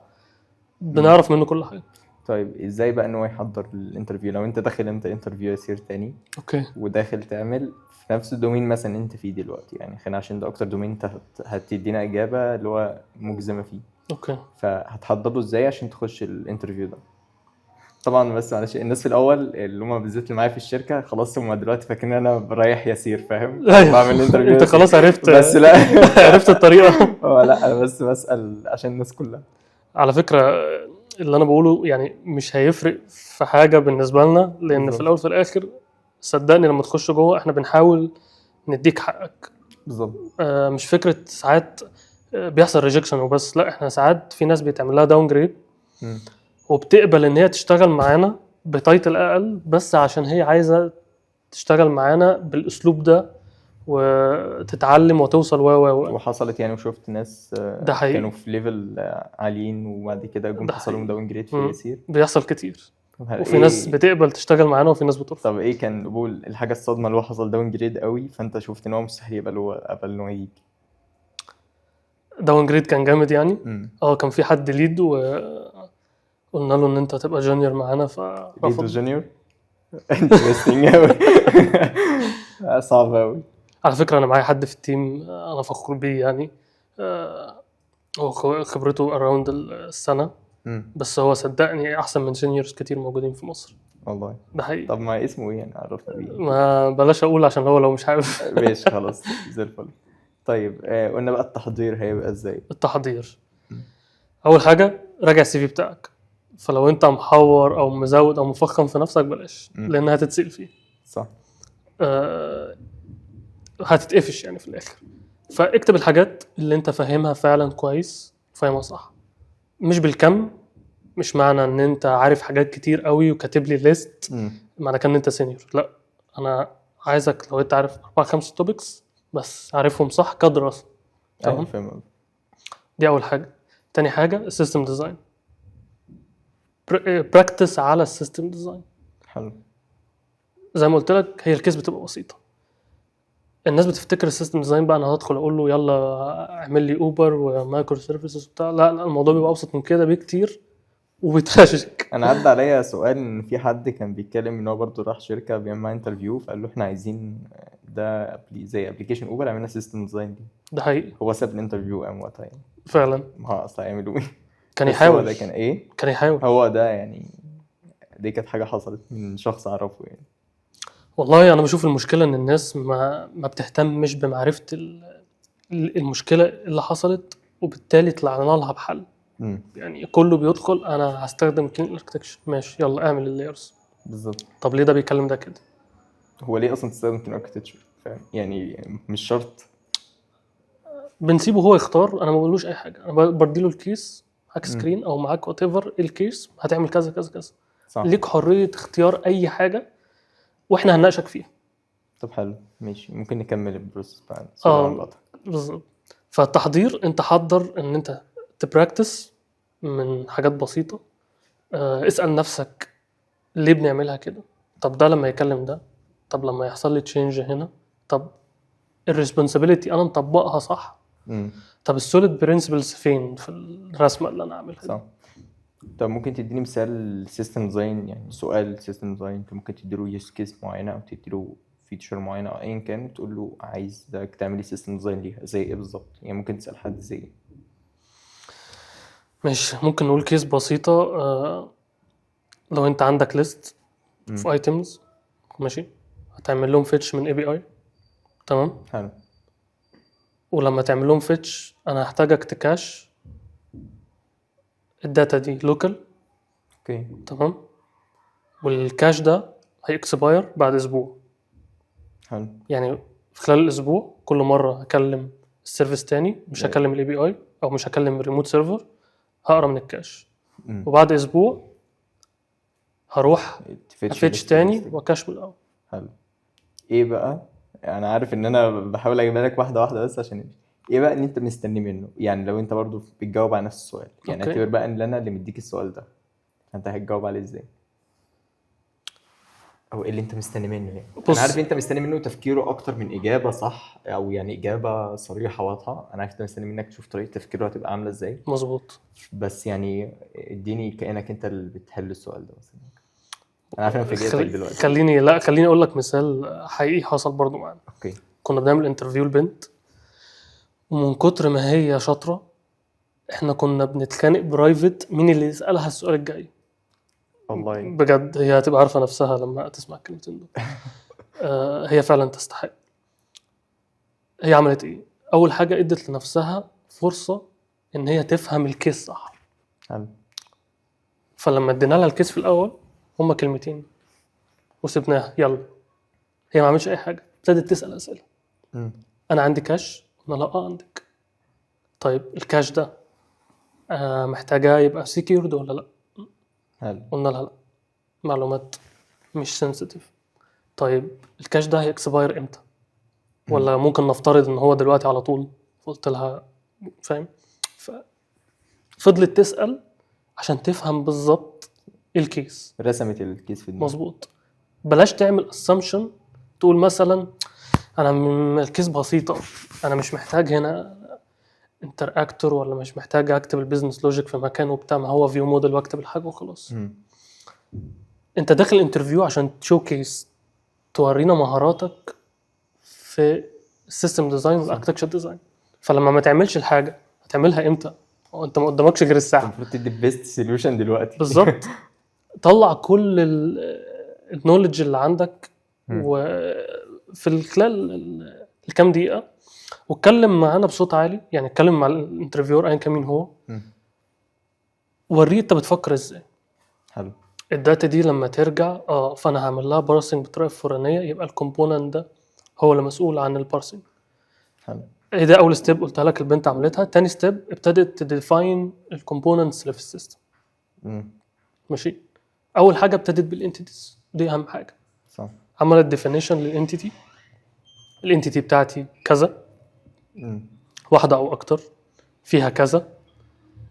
بنعرف منه كل حاجه. طيب ازاي بقى ان هو يحضر الانترفيو لو انت داخل انت انترفيو يصير تاني؟ اوكي. وداخل تعمل في نفس الدومين مثلا انت فيه دلوقتي، يعني خلينا عشان ده اكتر دومين انت هتدينا اجابه اللي هو مجزمه فيه. اوكي. فهتحضر له ازاي عشان تخش الانترفيو ده؟ طبعا بس معلش الناس في الاول اللي هم بالذات اللي معايا في الشركه خلاص هم دلوقتي فاكرين ان انا بريح ياسير فاهم. أيوة. بعمل انترفيو انت خلاص عرفت بس لا عرفت الطريقه. لا انا بس بسال عشان الناس كلها. على فكره اللي انا بقوله يعني مش هيفرق في حاجه بالنسبه لنا، لان بالظبط. في الاول في الاخر صدقني لما تخش جوه احنا بنحاول نديك حقك. بالظبط. مش فكره ساعات بيحصل ريجكشن وبس، لا احنا ساعات في ناس بيتعمل لها داون جريد مم. وبتقبل ان هي تشتغل معانا بتايتل اقل بس عشان هي عايزه تشتغل معانا بالاسلوب ده وتتعلم وتوصل وحصلت يعني وشفت ناس ده حقيقي. كانوا في ليفل عاليين وبعد كده جم ده حصل لهم حقيقي. داون جريد في مم. ياسير. بيحصل كتير طب وفي ناس بتقبل تشتغل معانا وفي ناس بترفض. طب ايه كان قبول الحاجه الصدمه اللي هو حصل داون جريد قوي فانت شفت ان هو مستحيل قبل ان هو يجي؟ داون جريد كان جامد يعني. امم كان في حد ليد وقلنا له ان انت هتبقى جونيور معانا ليدو فرفض. جونيور انترستنج قوي صعب قوي. على فكره انا معايا حد في التيم انا فخور بيه يعني. هو خبرته اراوند السنه بس هو صدقني احسن من سينيورز كتير موجودين في مصر. والله ده حقيقي. طب ما اسمه ايه يعني عرفنا بيه؟ ما بلاش اقول عشان هو لو مش عارف. ماشي خلاص زي الفل. طيب قلنا بقى التحضير هيبقى ازاي؟ التحضير اول حاجه راجع السي في بتاعك. فلو انت محور او مزود او مفخم في نفسك بلاش لانها هتتسال فيه. صح. هتتقفش يعني في الاخر. فاكتب الحاجات اللي انت فاهمها فعلا كويس فاهمها صح، مش بالكم. مش معنى ان انت عارف حاجات كتير قوي وكاتب لي ليست معنى كان انت سينيور. لا انا عايزك لو انت عارف 4-5 توبكس بس عارفهم صح كدراسه. تمام فاهم. دي اول حاجه. تاني حاجه السيستم ديزاين. براكتس على السيستم ديزاين. حلو. زي ما قلت لك هي الكيس بتبقى بسيطه. الناس بتفتكر السيستم ديزاين بقى انا هدخل اقول له يلا اعمل لي اوبر ومايكرو سيرفيسز وبتاع. لا الموضوع بيبقى ابسط من كده بكتير وبيتغششك. انا عدى عليا سؤال ان في حد كان بيتكلم ان هو برضه راح شركه بيعمل معاه انترفيو فقال له احنا عايزين ده زي ابلكيشن اوبر عملنا سيستم ديزاين دي. ده حقيقي. هو ساب الانترفيو قام وقتها يعني فعلا. ما هو اصلا هيعملوا ايه؟ كان بس يحاول. هو ده كان ايه؟ كان يحاول. هو ده يعني دي كانت حاجه حصلت من شخص اعرفه يعني. والله انا بشوف المشكله ان الناس ما بتهتمش بمعرفه المشكله اللي حصلت وبالتالي طلعنا لها بحل. يعني كله بيدخل انا هستخدم كلين اركتكتشر ماشي يلا اعمل اللايرز. بالظبط. طب ليه ده بيكلم ده كده؟ هو ليه اصلا تستخدم كلين اركتكتشر فاهم يعني مش شرط. بنسيبه هو يختار. انا ما بقولوش اي حاجه. انا بديله الكيس معاك سكرين او معاك وات ايفر الكيس هتعمل كذا كذا كذا. صح. ليك حريه اختيار اي حاجه واحنا هنناقشك فيها. طب حلو ماشي ممكن نكمل البروسس بقى. بالظبط. فالتحضير انت حضر ان انت تبراكتس من حاجات بسيطه. اسال نفسك ليه بنعملها كده؟ طب ده لما يكلم ده، طب لما يحصل لي تشينج هنا، طب الريسبونسابيلتي انا مطبقها صح؟ طب السوليد برينسيبلز فين في الرسمه اللي انا عاملها؟ صح. طب ممكن تديني مثال سيستم ديزاين يعني سؤال سيستم ديزاين انت ممكن تديله يوز كيس معينه او تديله فيتشر معينه او ايا كان تقول له عايزك تعملي سيستم ديزاين ليها زي ايه بالظبط؟ يعني ممكن تسال حد زي ايه؟ ماشي ممكن نقول كيس بسيطه. لو انت عندك ليست في ايتمز ماشي هتعمل لهم فيتش من اي بي اي. تمام. حلو. ولما تعمل لهم فيتش انا هحتاجك تكاش الداتا دي لوكال. اوكي. تمام. والكاش ده هيكسباير بعد اسبوع. حلو. يعني في خلال الاسبوع كل مره هكلم السيرفيس تاني مش هكلم الاي بي اي او مش هكلم الريموت سيرفر هقرا من الكاش. وبعد اسبوع هروح افيتش تاني وكاش من الاول. حلو. ايه بقى انا عارف ان انا بحاول اجيب لك واحده واحده بس عشان ايه بقى ان انت مستني منه يعني لو انت برضو بتجاوب على نفس السؤال يعني اعتبر بقى ان انا اللي مديك السؤال ده انت هتجاوب عليه ازاي او ايه اللي انت مستني منه يعني. انا عارف انت مستني منه تفكيره اكتر من اجابه صح او يعني اجابه صريحه واضحه. انا عارف انت مستني منك تشوف طريقه تفكيره هتبقى عامله ازاي. مظبوط. بس يعني اديني كانك انت اللي بتحل السؤال ده مثلا. انا عارف انا فاجئتك دلوقتي. خليني اقول لك مثال حقيقي حصل برضو معانا. اوكي. كنا بنعمل انترفيو البنت ومن كتر ما هي شاطره احنا كنا بنتخانق برايفت مين اللي يسالها السؤال الجاي. والله بجد هي هتبقى عارفه نفسها لما تسمع الكلمتين دول. هي فعلا تستحق. هي عملت ايه؟ اول حاجه ادت لنفسها فرصه ان هي تفهم الكيس صح. حلو. فلما ادينا لها الكيس في الاول هما كلمتين وسبناها يلا، هي ما عملتش اي حاجه، ابتدت تسال اسئله. مم. انا عندي كاش؟ قلنا لا عندك. طيب الكاش ده محتاجه يبقى سيكيورد ولا لا؟ حلو. قلنا لها لا، معلومات مش سنسيتيف. طيب الكاش ده هيكسباير امتى؟ ولا ممكن نفترض ان هو دلوقتي على طول؟ قلت لها فاهم. فضلت تسال عشان تفهم بالظبط الكيس. رسمت الكيس في دماغي. مظبوط. بلاش تعمل اسامبشن تقول مثلا انا الكيس بسيطه، انا مش محتاج هنا انتر اكتور، ولا مش محتاج اكتب البيزنس لوجيك في مكانه وبتاع، ما هو فيو موديل واكتب الحاجه وخلاص. انت داخل انترفيو عشان تشوكيس، تورينا مهاراتك في السيستم ديزاين والاركتكتشر ديزاين. فلما ما تعملش الحاجه هتعملها امتى؟ انت ما قدامكش غير الساعه. المفروض تدي البيست سوليوشن دلوقتي. بالظبط. طلع كل النولج اللي عندك وفي خلال الكام دقيقه، واتكلم معانا بصوت عالي، يعني اتكلم مع الانترفيور ايا كان مين هو، وريه انت بتفكر ازاي. حلو. الداتا دي لما ترجع فانا هعمل لها بارسنج بطريقه فلانيه، يبقى الكومبوننت ده هو اللي مسؤول عن البارسنج. حلو. ايه ده اول ستيب قلتها لك البنت عملتها. تاني ستيب ابتدت تديفاين الكومبوننتس اللي في السيستم. ماشي. اول حاجه ابتدت بالانتيتيز، دي اهم حاجه. صح. عملت ديفينيشن للانتيتي. الانتيتي بتاعتي كذا، واحده او اكتر، فيها كذا،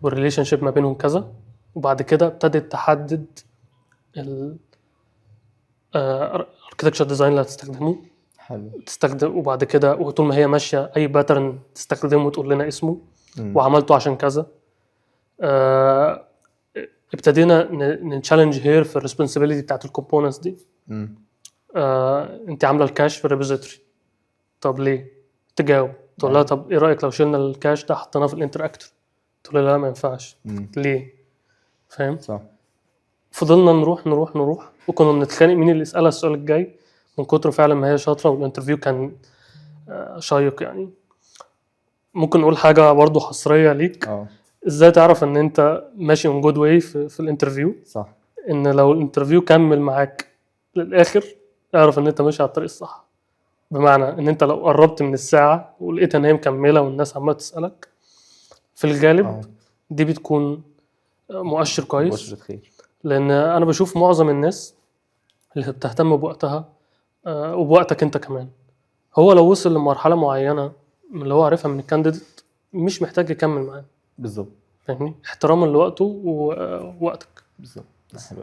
والريليشن شيب ما بينهم كذا. وبعد كده ابتدت تحدد الاركتكتشر ديزاين اللي هتستخدمه. حلو. تستخدم، وبعد كده وطول ما هي ماشيه اي باترن تستخدمه وتقول لنا اسمه وعملته عشان كذا. ابتدينا نتشالنج هير في الريسبونسابيلتي بتاعت الكومبوننتس دي. انت عامله الكاش في الريبوزيتوري، طب ليه؟ تجاوب تقول لها طب ايه رايك لو شلنا الكاش ده حطيناه في الانتراكتور؟ تقول لها لا ما ينفعش. ليه؟ فاهم؟ صح. فضلنا نروح وكنا بنتخانق مين اللي يسالها السؤال الجاي، من كتر فعلا ما هي شاطره والانترفيو كان شيق. يعني ممكن نقول حاجه برضو حصريه ليك. ازاي تعرف ان انت ماشي اون جود واي في الانترفيو؟ صح. ان لو الانترفيو كمل معاك للاخر اعرف ان انت ماشي على الطريق الصح. بمعنى ان انت لو قربت من الساعه ولقيت ان هي مكمله والناس عماله تسالك، في الغالب دي بتكون مؤشر كويس. مؤشر خير. لان انا بشوف معظم الناس اللي بتهتم بوقتها وبوقتك انت كمان، هو لو وصل لمرحله معينه من اللي هو عارفها من الكانديديت مش محتاج يكمل معاه. بالظبط. فاهمني؟ احتراما لوقته ووقتك. بالظبط. حلو.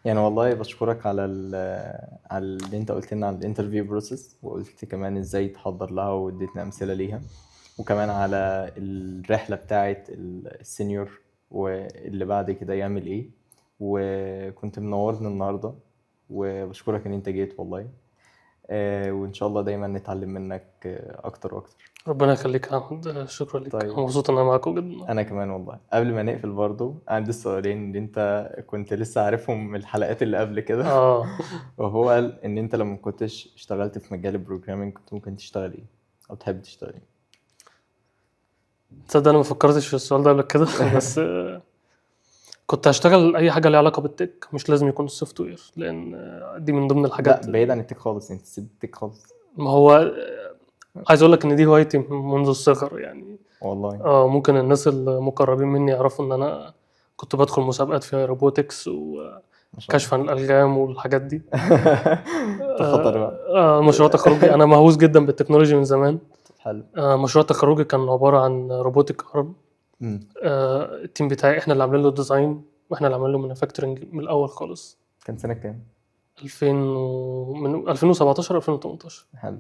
يعني والله بشكرك على اللي انت قلت لنا عن الانترفيو بروسيس، وقلت كمان ازاي تحضر لها واديتنا امثله ليها، وكمان على الرحله بتاعه السينيور واللي بعد كده يعمل ايه. وكنت منورنا النهارده، وبشكرك ان انت جيت والله. وان شاء الله دايما نتعلم منك اكتر واكتر. ربنا يخليك يا احمد، شكرا لك. طيب. مبسوط ان انا معاكم جدا. انا كمان والله. قبل ما نقفل برضو عندي السؤالين اللي انت كنت لسه عارفهم من الحلقات اللي قبل كده. وهو قال ان انت لما كنتش اشتغلت في مجال البروجرامينج كنت ممكن تشتغل ايه او تحب تشتغل ايه؟ تصدق انا ما فكرتش في السؤال ده قبل كده. بس كنت هشتغل اي حاجه ليها علاقه بالتك، مش لازم يكون السوفت وير، لان دي من ضمن الحاجات. لا بعيد عن التك خالص، انت سيب التك خالص. ما هو عايز اقول لك ان دي هوايتي منذ الصغر يعني. والله ممكن الناس المقربين مني يعرفوا ان انا كنت بدخل مسابقات فيها روبوتكس وكشف عن الالغام والحاجات دي. خطر بقى. مشروع تخرجي انا مهووس جدا بالتكنولوجيا من زمان. حلو. مشروع تخرجي كان عباره عن روبوتك ارم. التيم بتاعي احنا اللي عاملين له ديزاين واحنا اللي عاملين له مانيفاكتشرنج من الاول خالص. كان سنه كام؟ من 2017 2018. حلو.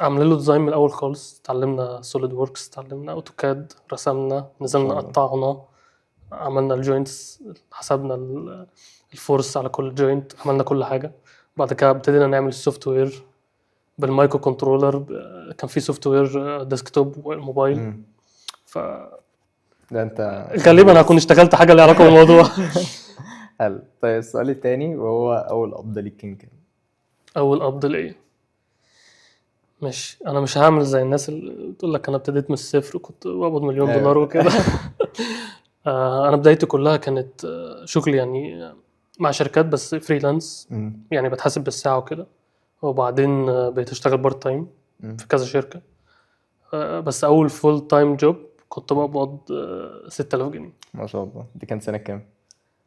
عاملين له ديزاين من الاول خالص. اتعلمنا سوليد ووركس، اتعلمنا اوتوكاد، رسمنا، نزلنا قطعنا، عملنا الجوينتس، حسبنا الفورس على كل جوينت، عملنا كل حاجه. بعد كده ابتدينا نعمل السوفت وير بالمايكرو كنترولر. كان في سوفت وير ديسكتوب والموبايل. ده انت غالبا هكون اشتغلت حاجه ليها علاقه بالموضوع. حلو. طيب السؤال التاني وهو اول قبضه ليك كان كام؟ اول قبض ليا، مش انا مش هعمل زي الناس اللي بتقول لك انا ابتديت من الصفر وكنت بقبض مليون أيوة. دولار وكده. انا بدايتي كلها كانت شغل يعني مع شركات بس فريلانس، يعني بتحاسب بالساعه وكده. وبعدين بقيت اشتغل بارت تايم في كذا شركه. بس اول فول تايم جوب كنت بقبض 6000 جنيه. ما شاء الله. دي كان سنه كام؟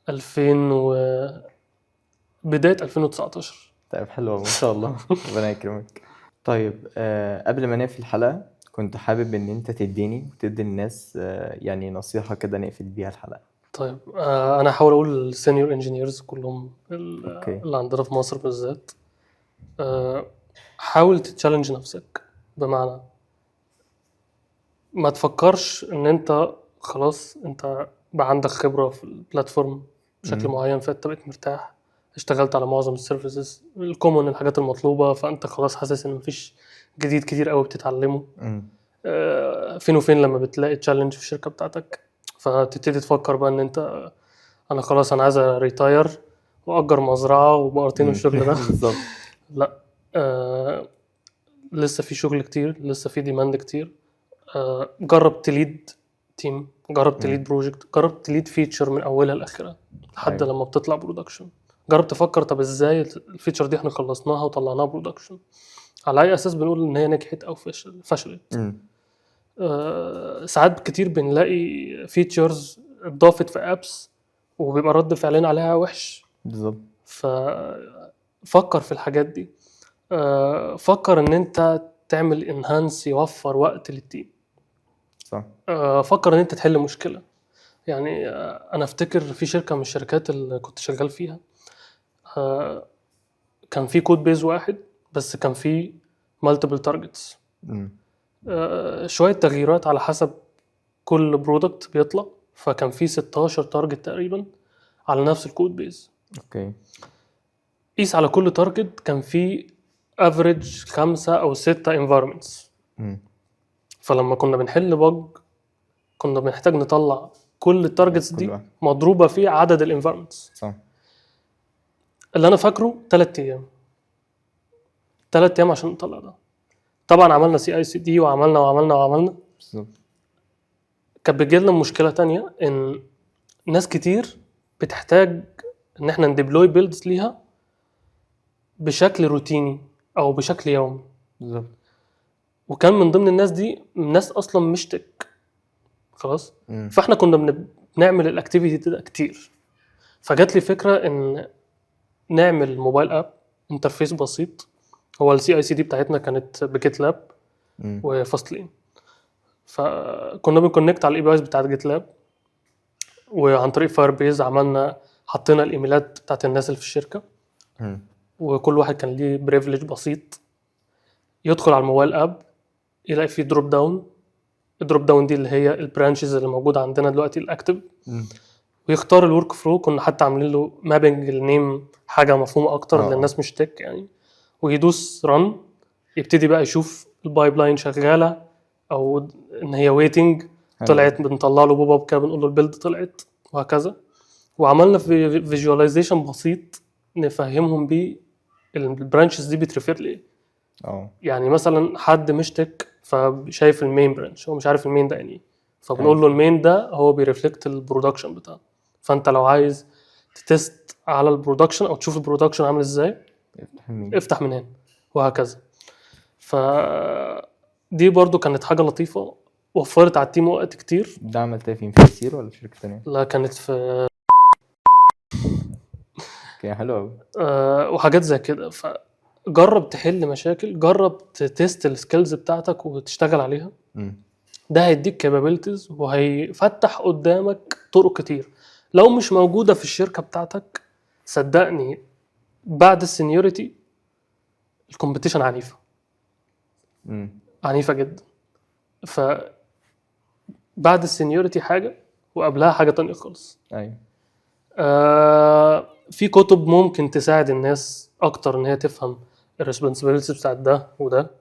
2000 و بدايه 2019. طيب حلو ما شاء الله. ربنا يكرمك. طيب قبل ما نقفل الحلقه كنت حابب ان انت تديني وتدي الناس يعني نصيحه كده نقفل بيها الحلقه. طيب انا هحاول اقول السينيور انجينيرز كلهم اوكي. اللي عندنا في مصر بالذات. حاول تتشالنج نفسك، بمعنى ما تفكرش ان انت خلاص انت بقى عندك خبرة في البلاتفورم بشكل معين فانت بقيت مرتاح، اشتغلت على معظم السيرفيسز الكومون الحاجات المطلوبة، فانت خلاص حاسس ان مفيش جديد كتير قوي بتتعلمه. فين وفين لما بتلاقي تشالنج في الشركة بتاعتك فتبتدي تفكر بقى ان انت انا خلاص انا عايز ريتاير واجر مزرعة وبقرتين والشغل ده. بالظبط. لا، لسه في شغل كتير، لسه في ديماند كتير. جرب تليد تيم، جرب تليد بروجكت، جرب تليد فيتشر من اولها لاخرها لحد أيوة. لما بتطلع برودكشن. جرب تفكر طب ازاي الفيتشر دي احنا خلصناها وطلعناها برودكشن، على اي اساس بنقول ان هي نجحت او فشلت. ساعات كتير بنلاقي فيتشرز اتضافت في ابس وبيبقى رد فعلنا عليها وحش. بالظبط. ففكر في الحاجات دي. فكر ان انت تعمل انهانس يوفر وقت للتيم. صح. فكر ان انت تحل مشكله. يعني انا افتكر في شركه من الشركات اللي كنت شغال فيها كان في كود بيز واحد بس كان في مالتيبل تارجتس. شويه تغييرات على حسب كل برودكت بيطلع، فكان في 16 تارجت تقريبا على نفس الكود بيز. اوكي. قيس على كل تارجت كان في افريج 5 أو 6 environments. فلما كنا بنحل بج كنا بنحتاج نطلع كل التارجتس دي مضروبة في عدد الانفيرمنتس. صح. اللي انا فاكره 3 ايام 3 ايام عشان نطلع ده. طبعا عملنا CI/CD وعملنا بالظبط. كانت بتجيلنا مشكلة تانية ان ناس كتير بتحتاج ان احنا نديبلوي بيلدز ليها بشكل روتيني او بشكل يومي. بالظبط. وكان من ضمن الناس دي ناس اصلا مش تك خلاص. فاحنا كنا بنعمل الاكتيفيتي ده كتير. فجات لي فكره ان نعمل موبايل اب انترفيس بسيط. هو الCI/CD بتاعتنا كانت بجيت لاب وفاستلين، فكنا بنكونكت على الاي بي ايز بتاعت جيت لاب، وعن طريق فاير بيز حطينا الايميلات بتاعت الناس اللي في الشركه. وكل واحد كان ليه بريفليج بسيط يدخل على الموبايل اب يلاقي فيه دروب داون. الدروب داون دي اللي هي البرانشز اللي موجوده عندنا دلوقتي الاكتف، ويختار الورك فلو. كنا حتى عاملين له مابنج النيم حاجه مفهومه اكتر للناس مش تك يعني. ويدوس رن يبتدي بقى يشوف البايب لاين شغاله او ان هي ويتنج طلعت، بنطلع له بوب اب كده بنقول له البيلد طلعت وهكذا. وعملنا في فيجواليزيشن بسيط نفهمهم بيه البرانشز دي بتريفير ليه. يعني مثلا حد مش تك فشايف المين برانش هو مش عارف المين ده يعني، فبنقول له المين ده هو بيرفلكت البرودكشن بتاعه. فانت لو عايز تتست على البرودكشن او تشوف البرودكشن عامل ازاي افتح من هنا وهكذا. دي برضو كانت حاجه لطيفه وفرت على التيم وقت كتير. ده عملتها فين، في كتير ولا في شركه ثانيه؟ لا كانت في اوكي حلو قوي. وحاجات زي كده. فجرب تحل مشاكل، جرب تست السكيلز بتاعتك وتشتغل عليها. ده هيديك كابابيلتيز وهيفتح قدامك طرق كتير. لو مش موجوده في الشركه بتاعتك صدقني بعد السينيوريتي الكومبيتيشن عنيفه عنيفه جدا. فبعد السينيوريتي حاجه وقبلها حاجه تانية خالص. ايوه. في كتب ممكن تساعد الناس اكتر ان هي تفهم الريسبونسابيلتيز بتاعت ده وده.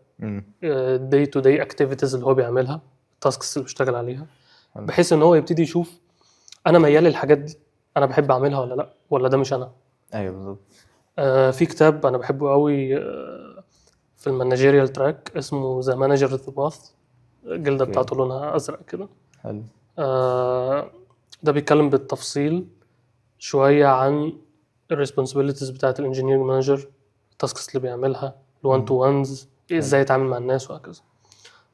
day to day activities اللي هو بيعملها، التاسكس اللي بيشتغل عليها. بحيث ان هو يبتدي يشوف انا ميال للحاجات دي، انا بحب اعملها ولا لا، ولا ده مش انا. ايوه بالظبط. في كتاب انا بحبه قوي في المانجيريال تراك اسمه ذا مانجر ذا باث، الجلده أوكي. بتاعته لونها ازرق كده. حلو. ده بيتكلم بالتفصيل شويه عن الريسبونسابيلتيز بتاعت الانجينيرنج مانجر، التاسكس اللي بيعملها، الوان تو وانز، ازاي يتعامل مع الناس وهكذا.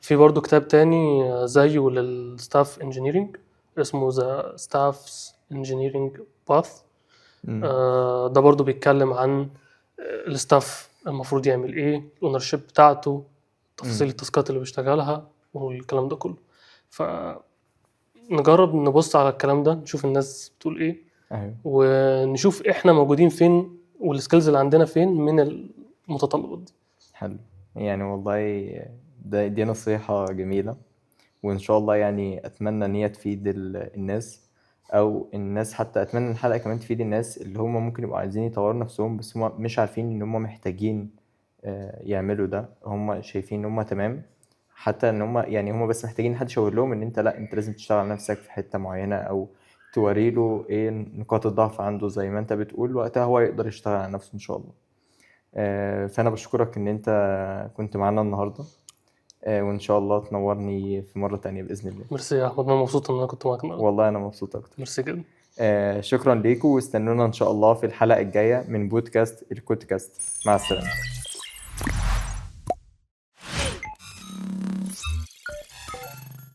في برضو كتاب تاني زيه للستاف انجينيرنج اسمه ذا ستافز انجينيرنج باث. ده برضو بيتكلم عن الستاف المفروض يعمل ايه، الاونرشيب بتاعته، تفاصيل التاسكات اللي بيشتغلها والكلام ده كله. فنجرب نبص على الكلام ده، نشوف الناس بتقول ايه، ايوه ونشوف احنا موجودين فين والسكيلز اللي عندنا فين من المتطلبات دي. حلو. يعني والله دي نصيحة جميلة، وإن شاء الله يعني أتمنى إن هي تفيد الناس، أو الناس حتى أتمنى الحلقة كمان تفيد الناس اللي هم ممكن يبقوا عايزين يطوروا نفسهم بس هم مش عارفين إن هم محتاجين يعملوا ده. هم شايفين إن هم تمام، حتى إن هم يعني هم بس محتاجين حد يشاور لهم إن أنت لأ، أنت لازم تشتغل على نفسك في حتة معينة، أو توريله إيه نقاط الضعف عنده زي ما أنت بتقول، وقتها هو يقدر يشتغل على نفسه إن شاء الله. فأنا بشكرك إن أنت كنت معانا النهاردة، وإن شاء الله تنورني في مرة تانية بإذن الله. ميرسي يا احمد، انا مبسوط ان انا كنت معاك النهارده. والله أنا مبسوط أكتر. ميرسي جدا. شكرا ليكم، واستنونا إن شاء الله في الحلقة الجاية من بودكاست الكودكاست. مع السلامة.